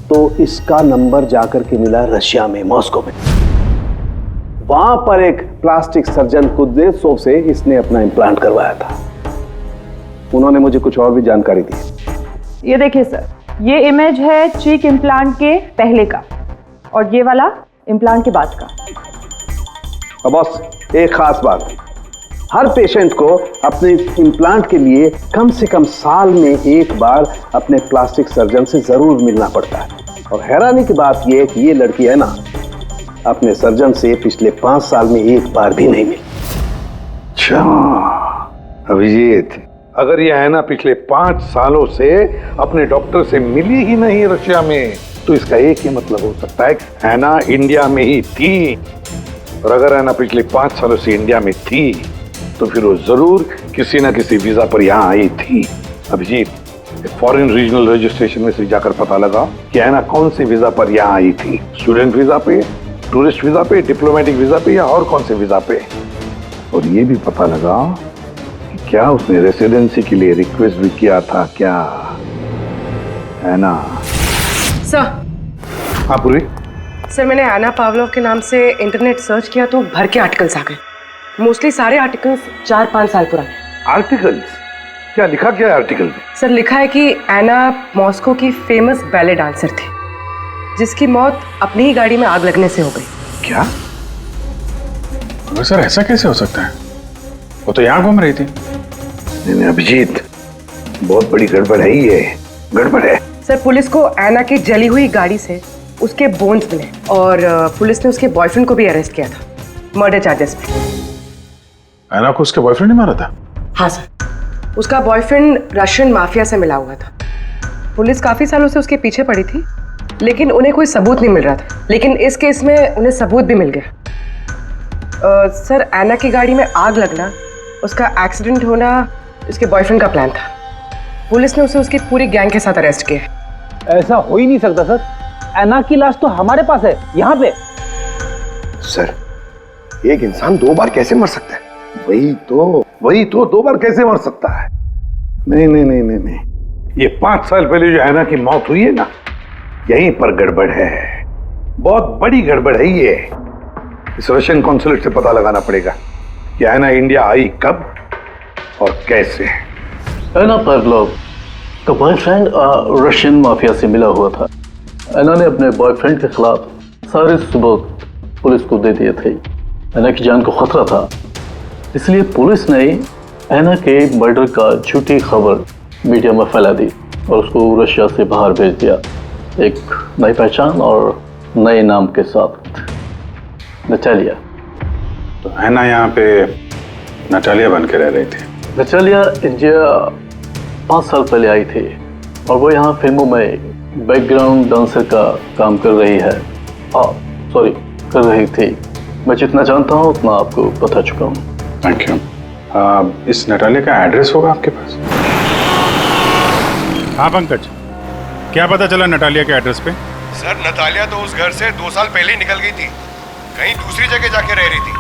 तो इसका नंबर जाकर के मिला रशिया में, मॉस्को में। वहां पर एक प्लास्टिक सर्जन कुद्नेत्सोव से इसने अपना इम्प्लांट करवाया था। उन्होंने मुझे कुछ और भी जानकारी दी। ये देखिए सर, ये इमेज है चीक इम्प्लांट के पहले का, और ये वाला इम्प्लांट के बाद का। अब बॉस, एक खास बात, हर पेशेंट को अपने इम्प्लांट के लिए कम से कम साल में एक बार अपने प्लास्टिक सर्जन से जरूर मिलना पड़ता है। और हैरानी की बात यह है कि ये लड़की है ना, अपने सर्जन से पिछले 5 साल में एक बार भी नहीं मिली। अच्छा अभिजीत, अगर यह है ना पिछले 5 सालों से अपने डॉक्टर से मिली ही नहीं रशिया में, तो इसका एक ही मतलब हो सकता है कि हैना इंडिया में ही थी। और अगर हैना पिछले 5 सालों से इंडिया में थी, तो फिर वो जरूर किसी ना किसी वीजा पर यहाँ आई थी। अभिजीत, फॉरेन रीजनल रजिस्ट्रेशन में से जाकर पता लगा कि हैना कौन से वीजा पर यहाँ आई थी। स्टूडेंट वीजा पे, टूरिस्ट वीजा पे, डिप्लोमेटिक वीजा पे, या और कौन से वीजा पे। और ये भी पता लगा कि क्या उसने रेसिडेंसी के लिए रिक्वेस्ट भी किया था क्या, है ना? सर। हाँ पूरी। सर, मैंने आना पावलोव के नाम से इंटरनेट सर्च किया तो भर के आर्टिकल्स आ गए। मोस्टली सारे आर्टिकल्स 4-5 साल पुराने। आर्टिकल्स? क्या लिखा, क्या है आर्टिकल में? सर, लिखा है कि ऐना मॉस्को की फेमस बैले डांसर थी, जिसकी मौत अपनी ही गाड़ी में आग लगने से हो गई। क्या? सर ऐसा कैसे हो सकता है? वो तो यहाँ घूम रही थी। नहीं अभिजीत, बहुत बड़ी गड़बड़ है ये, गड़बड़ है। सर, पुलिस को ऐना की जली हुई गाड़ी से उसके बोन्स मिले, और पुलिस ने उसके बॉयफ्रेंड को भी अरेस्ट किया था मर्डर चार्जेस पे। ऐना को उसके बॉयफ्रेंड ने मारा था? हाँ सर, उसका बॉयफ्रेंड रशियन माफिया से मिला हुआ था। पुलिस काफी सालों से उसके पीछे पड़ी थी, लेकिन उन्हें कोई सबूत नहीं मिल रहा था। लेकिन इस केस में उन्हें सबूत भी मिल गया। सर, ऐना की गाड़ी में आग लगना, उसका एक्सीडेंट होना इसके बॉयफ्रेंड का प्लान था। पुलिस ने उसे उसकी पूरी गैंग के साथ अरेस्ट किया। ऐसा हो ही नहीं सकता सर, ऐना की लाश तो हमारे पास है यहाँ पे। सर, एक इंसान 2 बार कैसे मर सकता है? वही तो 2 बार कैसे मर सकता है? नहीं, ये 5 साल पहले जो हैना की मौत हुई है ना, यहीं पर गड़बड़ है, बहुत बड़ी गड़बड़ है ये। इस रशियन कॉन्सुलेट से पता लगाना पड़ेगा कि हैना इंडिया आई कब और कैसे। ऐना पावलोव का बॉयफ्रेंड रशियन माफिया से मिला हुआ था। ऐना ने अपने बॉयफ्रेंड के खिलाफ सारे सबूत पुलिस को दे दिए थे। ऐना की जान को खतरा था, इसलिए पुलिस ने ऐना के मर्डर का झूठी खबर मीडिया में फैला दी और उसको रशिया से बाहर भेज दिया, एक नई पहचान और नए नाम के साथ, नटालिया। तो ऐना यहाँ पे नटालिया बन के रह रही थी। नटालिया इंडिया 5 साल पहले आई थी और वो यहाँ फिल्मों में बैकग्राउंड डांसर का काम कर रही है। कर रही थी। मैं जितना जानता हूँ उतना आपको बता चुका हूँ। Thank you. इस नटालिया का एड्रेस होगा आपके पास? हाँ पंकज, क्या पता चला नटालिया के एड्रेस पे? सर, नटालिया तो उस घर से 2 साल पहले ही निकल गई थी, कहीं दूसरी जगह जाके रह रही थी।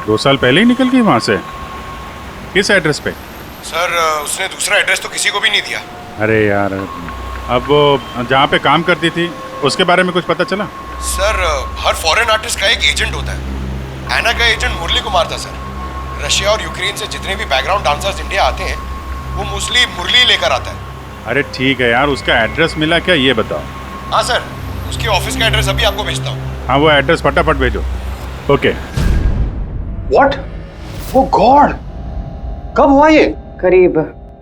2 साल पहले ही निकल गई वहां से? किस एड्रेस पे? सर उसने दूसरा एड्रेस तो किसी को भी नहीं दिया। अरे यार, अब वो जहाँ पे काम करती थी उसके बारे में कुछ पता चला? सर हर फॉरेन आर्टिस्ट का एक एजेंट होता है। एना का एजेंट मुरली कुमार था सर। रशिया और यूक्रेन से जितने भी बैकग्राउंड डांसर्स इंडिया आते हैं वो मोस्टली मुरली लेकर आता है। अरे ठीक है यार, उसका एड्रेस मिला क्या ये बताओ। हाँ सर, उसके ऑफिस का एड्रेस अभी आपको भेजता हूँ। हाँ वो एड्रेस फटाफट भेजो। ओके। व्हाट? ओ गॉड, कब हुआ ये? करीब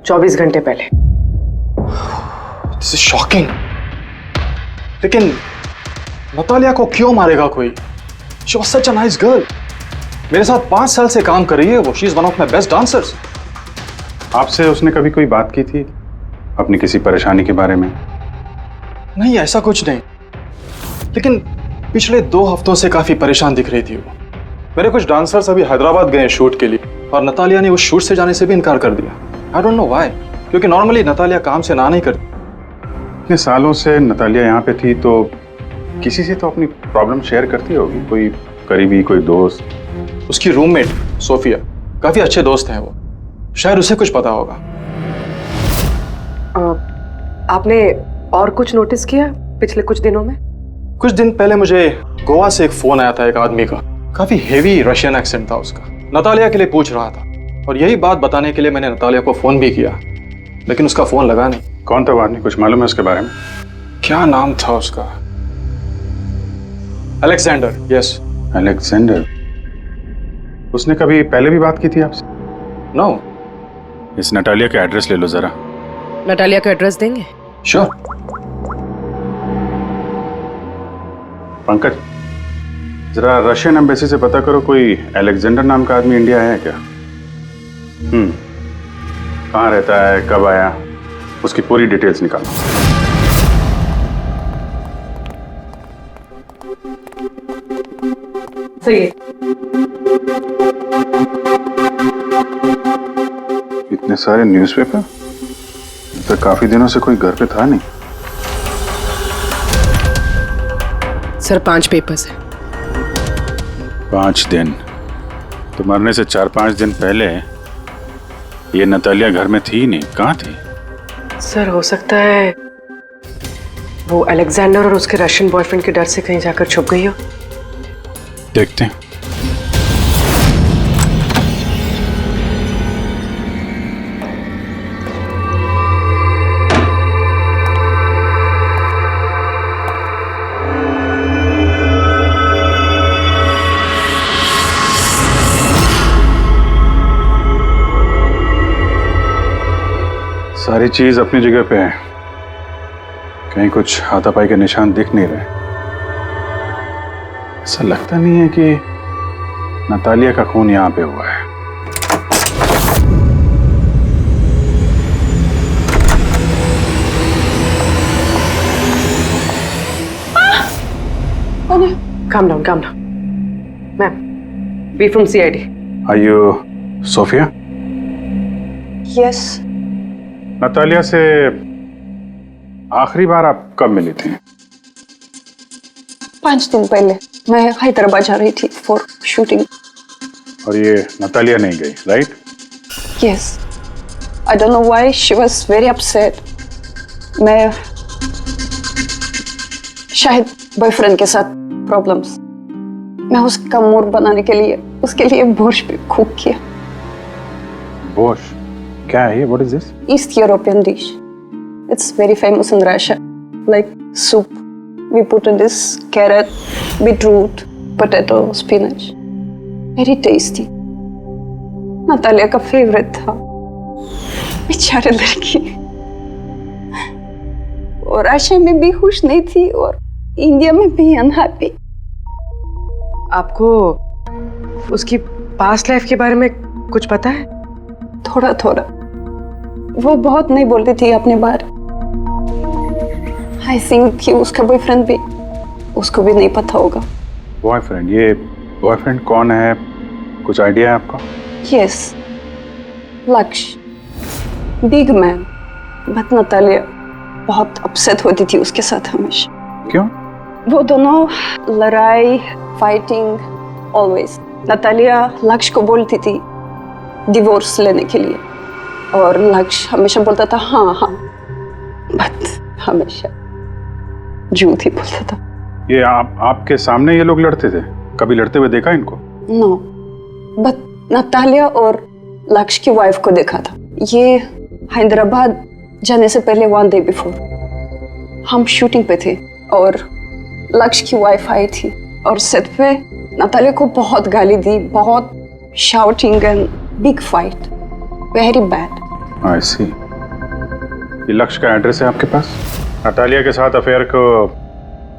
24 घंटे पहले। This is shocking. लेकिन नतालिया को क्यों मारेगा कोई? She was such a nice girl. मेरे साथ 5 साल से काम कर रही है वो। She is one of my best dancers. आपसे उसने कभी कोई बात की थी अपनी किसी परेशानी के बारे में? नहीं, ऐसा कुछ नहीं। लेकिन पिछले 2 हफ्तों से काफी परेशान दिख रही थी वो। मेरे कुछ डांसर्स अभी हैदराबाद गए शूट के लिए और नतालिया ने उस शूट से जाने से भी इनकार कर दिया। आई डोंट नो व्हाई, क्योंकि नॉर्मली नतालिया काम से ना नहीं करती। इतने सालों से नतालिया यहाँ पे थी तो किसी से तो अपनी प्रॉब्लम शेयर करती होगी, कोई करीबी, कोई दोस्त। उसकी रूममेट सोफिया, काफी अच्छे दोस्त हैं वो, शायद उसे कुछ पता होगा। आपने और कुछ नोटिस किया पिछले कुछ दिनों में? कुछ दिन पहले मुझे गोवा से एक फोन आया था एक आदमी का। काफी हेवी रशियन एक्सेंट था उसका। नतालिया के लिए पूछ रहा था और यही बात बताने के लिए मैंने नतालिया को फोन भी किया, लेकिन उसका फोन लगा नहीं। कौन था वो आदमी, कुछ मालूम है उसके बारे में? क्या नाम था उसका? अलेक्जेंडर। Yes, Alexander. उसने कभी पहले भी बात की थी आपसे? नो। इस नटालिया का एड्रेस ले लो जरा। नटालिया का एड्रेस देंगे? श्योर। पंकज, जरा रशियन एम्बेसी से पता करो कोई अलेक्जेंडर नाम का आदमी इंडिया है क्या? कहाँ रहता है, कब आया, उसकी पूरी डिटेल्स निकालो। सही है। इतने सारे न्यूज़पेपर, तो काफी दिनों से कोई घर पे था नहीं। सर 5 पेपर्स हैं। 5 दिन? तो मरने से 4-5 दिन पहले ये नतालिया घर में थी नहीं, कहाँ थी? सर हो सकता है वो अलेक्जेंडर और उसके रशियन बॉयफ्रेंड के डर से कहीं जाकर छुप गई हो। देखते हैं। सारी चीज अपनी जगह पे है, कहीं कुछ हाथापाई के निशान दिख नहीं रहे। ऐसा लगता नहीं है कि नतालिया का खून यहां पे हुआ है। Calm down, calm down. Ma'am, we from CID. Are you Sophia? Yes. Natalia से आखिरी बार आप कब मिली थी? 5 दिन पहले मैं हैदराबाद जा रही थी फॉर शूटिंग। और ये नतालिया नहीं गई, right? Yes. I don't know why she was very upset. मैं शायद बॉयफ्रेंड के साथ प्रॉब्लम्स। मैं उसका मूड बनाने के लिए उसके लिए बोर्श भी कुक किया। बोर्श? क्या है ये? What is this? East European dish. It's very famous in Russia. Like soup. We put in this carrot, beetroot, potato, spinach. Very tasty. Natalia का फेवरेट था। बेचारे लड़की। और रशिया में भी खुश नहीं थी और इंडिया में भी अनहैप्पी। आपको उसकी पास्ट लाइफ के बारे में कुछ पता है? थोड़ा थोड़ा। वो बहुत नहीं बोलती थी अपने बारे। आई थिंक कि उसका बॉयफ्रेंड भी उसको भी नहीं पता होगा। बॉयफ्रेंड? ये बॉयफ्रेंड कौन है, कुछ आइडिया है आपका? यस, लक्ष्य, बिग मैन। बट नतालिया बहुत अपसेट होती थी उसके साथ हमेशा। क्यों? वो दोनों लड़ाई, फाइटिंग ऑलवेज। नतालिया लक्ष्य को बोलती थी डिवोर्स लेने के लिए। और लक्ष्य हमेशा बोलता था हाँ हाँ, बट हमेशा झूठ ही बोलता था। ये आपके सामने ये लोग लड़ते थे? कभी लड़ते हुए देखा इनको? नो, बट नतालिया और लक्ष्य की वाइफ को देखा था। ये हैदराबाद जाने से पहले 1 डे बिफोर हम शूटिंग पे थे और लक्ष्य की वाइफ आई थी और सेट पे नतालिया को बहुत गाली दी, बहुत shouting and big fight, very bad. I see. ये लक्ष्य का एड्रेस है आपके पास? नतालिया के साथ अफेयर को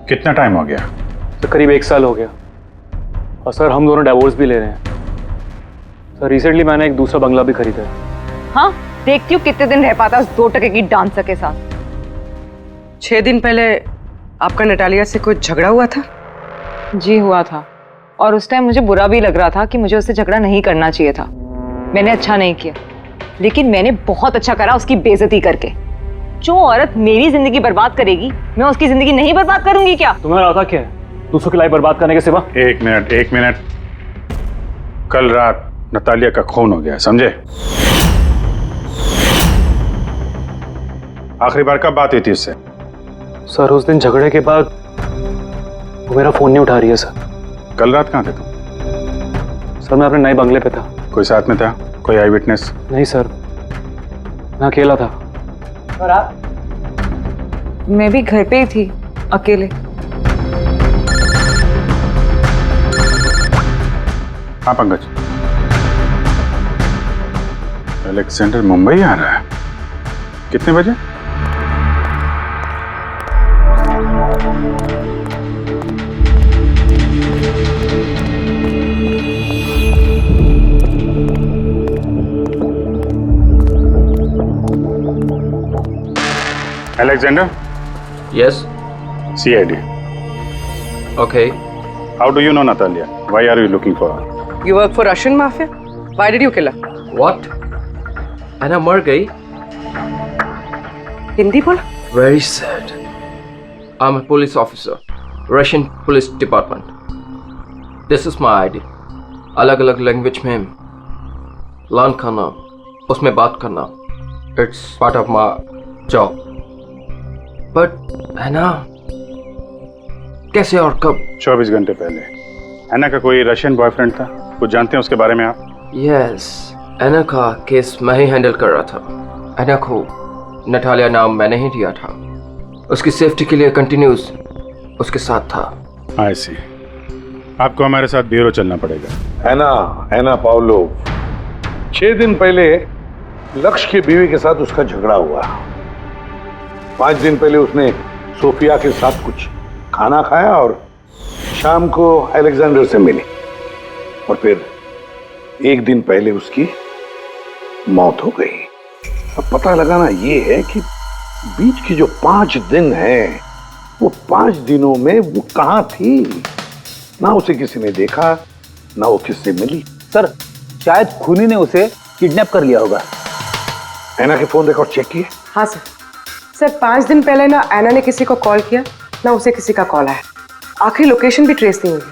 कितना टाइम हो गया? तो करीब 1 साल हो गया और सर हम दोनों डिवोर्स भी ले रहे हैं। सर रिसेंटली मैंने एक दूसरा बंगला भी खरीदा है। हाँ, देखती हूँ कितने दिन रह पाता उस 2 टके की डांसर के साथ। 6 दिन पहले आपका नटालिया से कोई झगड़ा हुआ था? जी हुआ था, और उस टाइम मुझे बुरा भी लग रहा था कि मुझे उससे झगड़ा नहीं करना चाहिए था। मैंने अच्छा नहीं किया, लेकिन मैंने बहुत अच्छा करा उसकी बेइज्जती करके। जो औरत मेरी जिंदगी बर्बाद करेगी, मैं उसकी जिंदगी नहीं बर्बाद करूंगी क्या? तुम्हें राधा क्या है दूसरों की लाइफ बर्बाद करने के सिवा? एक मिनट। कल रात नतालिया का खून हो गया, समझे? आखिरी बार कब बात हुई थी उससे? सर उस दिन झगड़े के बाद वो मेरा फोन नहीं उठा रही है सर। कल रात कहाँ थे तुम? सर मैं अपने नए बंगले पे था। कोई साथ में था? कोई आई विटनेस? नहीं सर, मैं अकेला था। और आप? मैं भी घर पे ही थी, अकेले। हाँ पंकज, अलेक्जेंडर मुंबई आ रहा है। कितने बजे? Alexander? Yes. CID. Okay. How do you know Natalia? Why are you looking for her? You work for Russian mafia? Why did you kill her? What? Anna मर गई? हिंदी बोला? Very sad. I'm a police officer, Russian Police Department. This is my ID. अलग-अलग language में learn करना, उसमें बात करना, it's part of my job. But Anna, कैसे और कब? 24 घंटे पहले। एना का कोई रशियन बॉयफ्रेंड था? कुछ जानते हैं उसके बारे में आप? Yes, एना का केस मैं ही हैंडल कर रहा था। एना को नटालिया नाम मैंने ही दिया था। उसकी सेफ्टी के लिए कंटिन्यूस उसके साथ था। I see. आपको हमारे साथ ब्यूरो चलना पड़ेगा। एना पाउलो, 6 दिन पहले लक्ष्य की बीवी के साथ उसका झगड़ा हुआ। 5 दिन पहले उसने सोफिया के साथ कुछ खाना खाया और शाम को अलेक्जेंडर से मिली, और फिर 1 दिन पहले उसकी मौत हो गई। अब पता लगाना ये है कि बीच की जो 5 दिन हैं, वो 5 दिनों में वो कहाँ थी? ना उसे किसी ने देखा, ना वो किससे मिली। सर शायद खूनी ने उसे किडनैप कर लिया होगा। एना के फोन रिकॉर्ड चेक किए? हाँ सर। सर 5 दिन पहले ना एना ने किसी को कॉल किया, ना उसे किसी का कॉल आया। आखिरी लोकेशन भी ट्रेस नहीं हुई।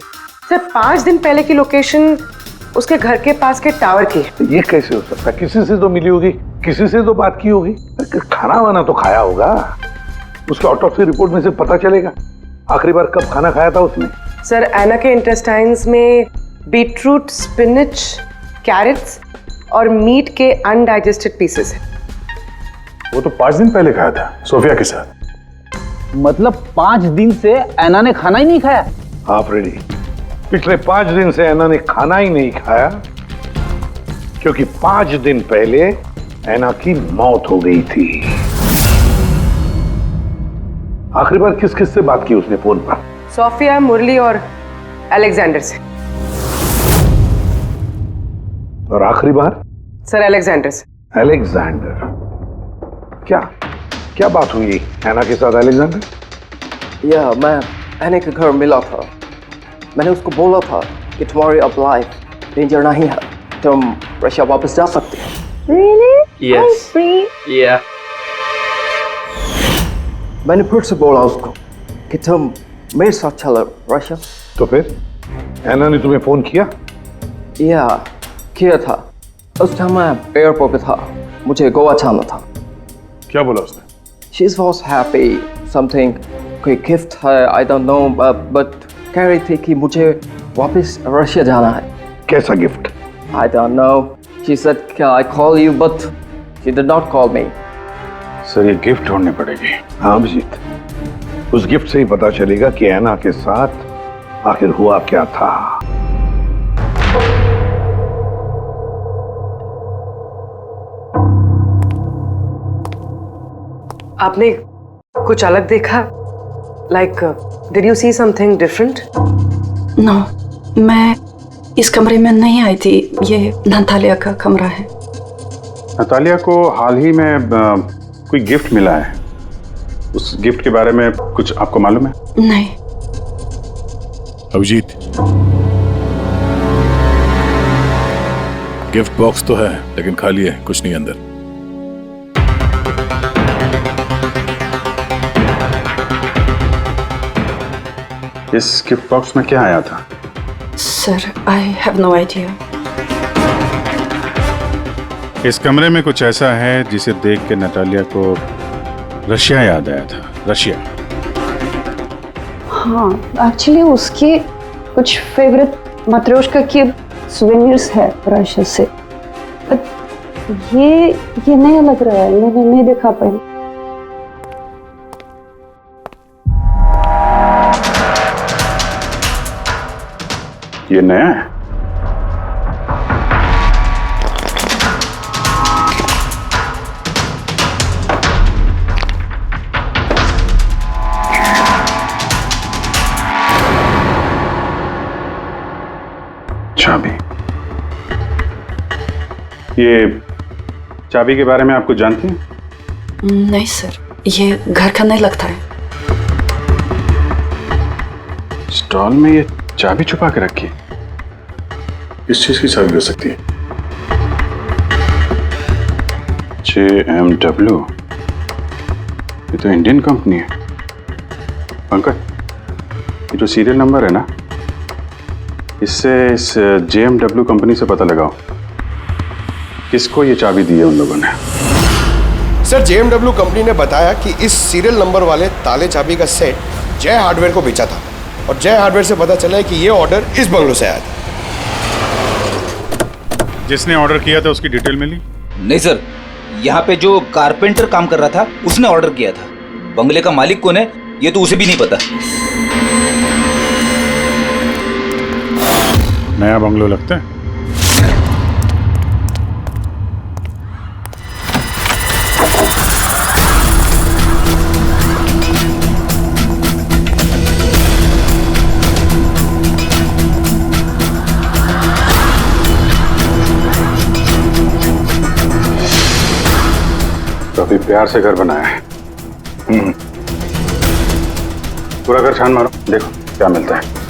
सर 5 दिन पहले की लोकेशन उसके घर के पास के टावर की है। ये कैसे हो सकता है? किसी से तो मिली होगी, किसी से तो बात की होगी, खाना वाना तो खाया होगा। उसके ऑटोप्सी रिपोर्ट में से पता चलेगा आखिरी बार कब खाना खाया था उसने। सर एना के इंटेस्टाइन्स में बीटरूट, स्पिनच, कैरेट्स और मीट के अनडाइजेस्टेड पीसेस हैं। वो तो 5 दिन पहले खाया था सोफिया के साथ। मतलब 5 दिन से एना ने खाना ही नहीं खाया? हाँ फ्रेडी, पिछले 5 दिन से एना ने खाना ही नहीं खाया, क्योंकि 5 दिन पहले एना की मौत हो गई थी। आखिरी बार किस किस से बात की उसने फोन पर? सोफिया, मुरली और अलेक्जेंडर से। और आखिरी बार? सर अलेक्जेंडर से। अलेक्जेंडर? क्या बात हुई एना के साथ अलेक्जेंडर? या मैं एना के घर मिला था। मैंने उसको बोला था कि तुम्हारी अब लाइफ डेंजर नहीं है, तुम रशिया वापस जा सकते हो। Really? Yes. I'm free. Yeah. मैंने फिर से बोला उसको कि तुम मेरे साथ चलो रशिया। तो फिर एना ने तुम्हें फोन किया? या किया था। उस टाइम मैं एयरपोर्ट पे था। मुझे गोवा जाना था। क्या बोला उसने? She was happy, something कोई गिफ्ट है, I don't know, but कह रही थी कि मुझे वापस रशिया जाना है। कैसा gift? I don't know. She said, "Can I call you?" But she did not call me. Sir ये गिफ्ट ढूंढनी पड़ेगी। हाँ अभिजीत, उस गिफ्ट से ही पता चलेगा कि ऐना के साथ आखिर हुआ क्या था। आपने कुछ अलग देखा? Like, did you see something different? No, मैं इस कमरे में नहीं आई थी। ये नतालिया का कमरा है। नतालिया को हाल ही में कोई गिफ्ट मिला है। उस गिफ्ट के बारे में कुछ आपको मालूम है? नहीं। अभिजीत, गिफ्ट बॉक्स तो है लेकिन खाली है, कुछ नहीं अंदर। इस गिफ्ट बॉक्स में क्या आया था? Sir, I have no idea. इस कमरे में कुछ ऐसा है जिसे देख के नतालिया को रशिया याद आया था। रशिया। हाँ, एक्चुअली उसकी कुछ फेवरेट मात्रोश्का की सुवेनियर्स है रशिया से। ये नया लग रहा है, मैंने नहीं देखा पहले। ये नया है? चाबी। ये चाबी के बारे में आप कुछ जानती हैं? नहीं सर, ये घर का नहीं लगता है। स्टॉल में ये चाबी छुपा के रखी। किस चीज की चाबी हो सकती है? JMW, ये तो इंडियन कंपनी है। पंकज, ये जो सीरियल नंबर है ना, इससे इस JMW कंपनी से पता लगाओ किसको ये चाबी दी है उन लोगों ने। सर, JMW कंपनी ने बताया कि इस सीरियल नंबर वाले ताले चाबी का सेट जय हार्डवेयर को बेचा था और जय हार्डवेयर से पता चला है कि ये ऑर्डर इस बंगलो से आया था। जिसने ऑर्डर किया था उसकी डिटेल मिली? नहीं सर, यहाँ पे जो कारपेंटर काम कर रहा था उसने ऑर्डर किया था। बंगले का मालिक कौन है ये तो उसे भी नहीं पता। नया बंगलो लगता है। काफी प्यार से घर बनाया है। पूरा घर छान मारो, देखो क्या मिलता है।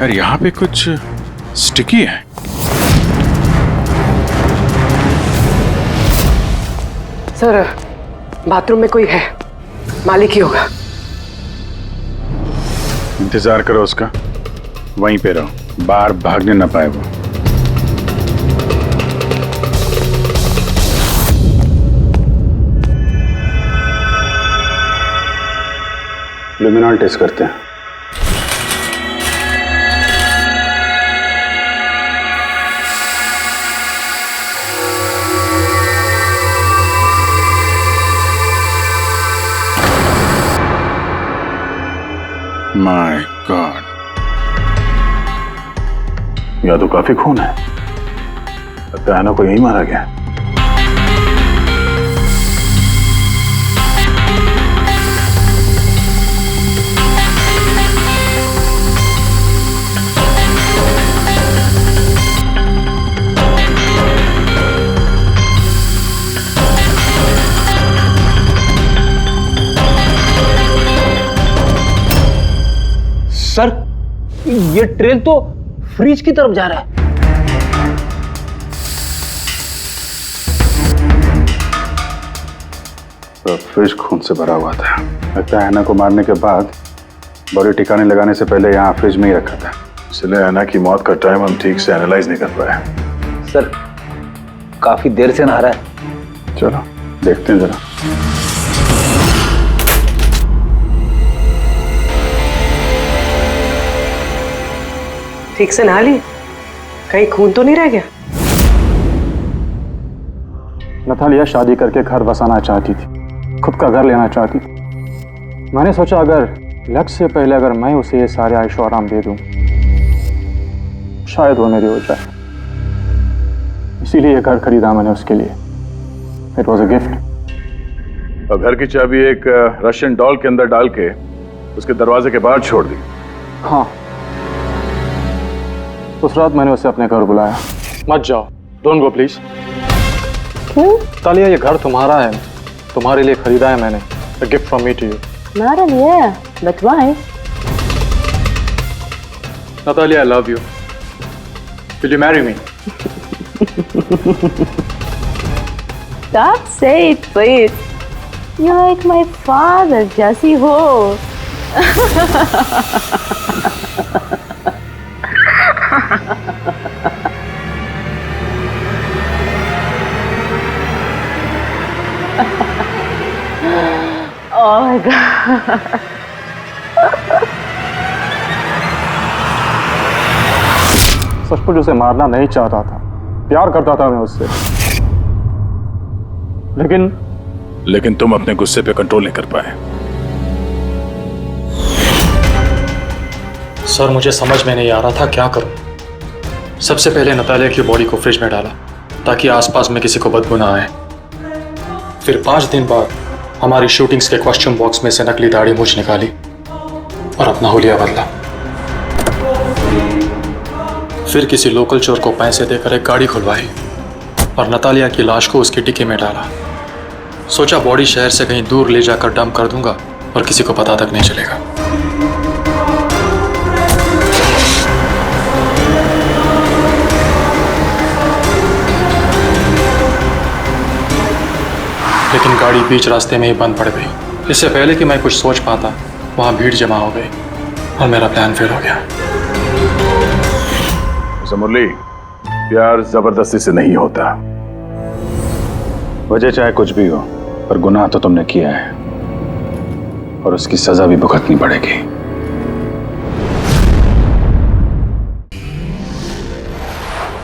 यार यहाँ पे कुछ स्टिकी है। सर, बाथरूम में कोई है, मालिक ही होगा। इंतजार करो उसका, वहीं पे रहो, बाहर भागने ना पाए वो। लुमिनॉल टेस्ट करते हैं। माय गॉड, या तो काफी खून है, लगता है ऐना को यही मारा गया। सर, ये ट्रेन तो फ्रिज की तरफ जा रहा है। तो फ्रिज खून से भरा हुआ था। लगता है ऐना को मारने के बाद बॉडी ठिकाने लगाने से पहले यहाँ फ्रिज में ही रखा था, इसलिए ऐना की मौत का टाइम हम ठीक से एनालाइज नहीं कर पाए। सर, काफी देर से नहा रहा है। चलो देखते हैं जरा। ठीक से नहा ली? कहीं खून तो नहीं रह गया? नतालिया शादी करके घर बसाना चाहती थी, खुद का घर लेना चाहती थी। मैंने सोचा अगर लक से पहले अगर मैं उसे ये सारे आयशो आराम दे दूं, शायद वो मेरी हो जाए। इसीलिए ये घर खरीदा मैंने उसके लिए। It was a gift. और घर की चाबी एक रशियन डॉल के अंदर डाल के उसके दरवाजे के बाहर छोड़ दी। हाँ, उस रात मैंने उसे अपने घर बुलाया। मत जाओ, डोंट गो प्लीज। क्यों? तालिया, ये घर तुम्हारा है, तुम्हारे लिए खरीदा है मैंने। A gift from me to you. Not really, yeah. But why? Natalia, I love you. Will you marry me? Stop, say it, please. You're like my father, Jesse Ho. Oh my God. सचमुच उसे मारना नहीं चाहता था, प्यार करता था मैं उससे, लेकिन तुम अपने गुस्से पे कंट्रोल नहीं कर पाए। सर, मुझे समझ में नहीं आ रहा था क्या करूं। सबसे पहले नतालिया की बॉडी को फ्रिज में डाला ताकि आसपास में किसी को बदबू ना आए। फिर 5 दिन बाद हमारी शूटिंग्स के कॉस्ट्यूम बॉक्स में से नकली दाढ़ी मूंछ निकाली और अपना हुलिया बदला। फिर किसी लोकल चोर को पैसे देकर एक गाड़ी खुलवाई और नतालिया की लाश को उसकी डिक्की में डाला। सोचा बॉडी शहर से कहीं दूर ले जाकर डंप कर दूंगा और किसी को पता तक नहीं चलेगा। लेकिन गाड़ी बीच रास्ते में ही बंद पड़ गई। इससे पहले कि मैं कुछ सोच पाता, वहां भीड़ जमा हो गई और मेरा प्लान फेल हो गया। मुरली, प्यार जबरदस्ती से नहीं होता। वजह चाहे कुछ भी हो, पर गुनाह तो तुमने किया है और उसकी सजा भी भुगतनी पड़ेगी।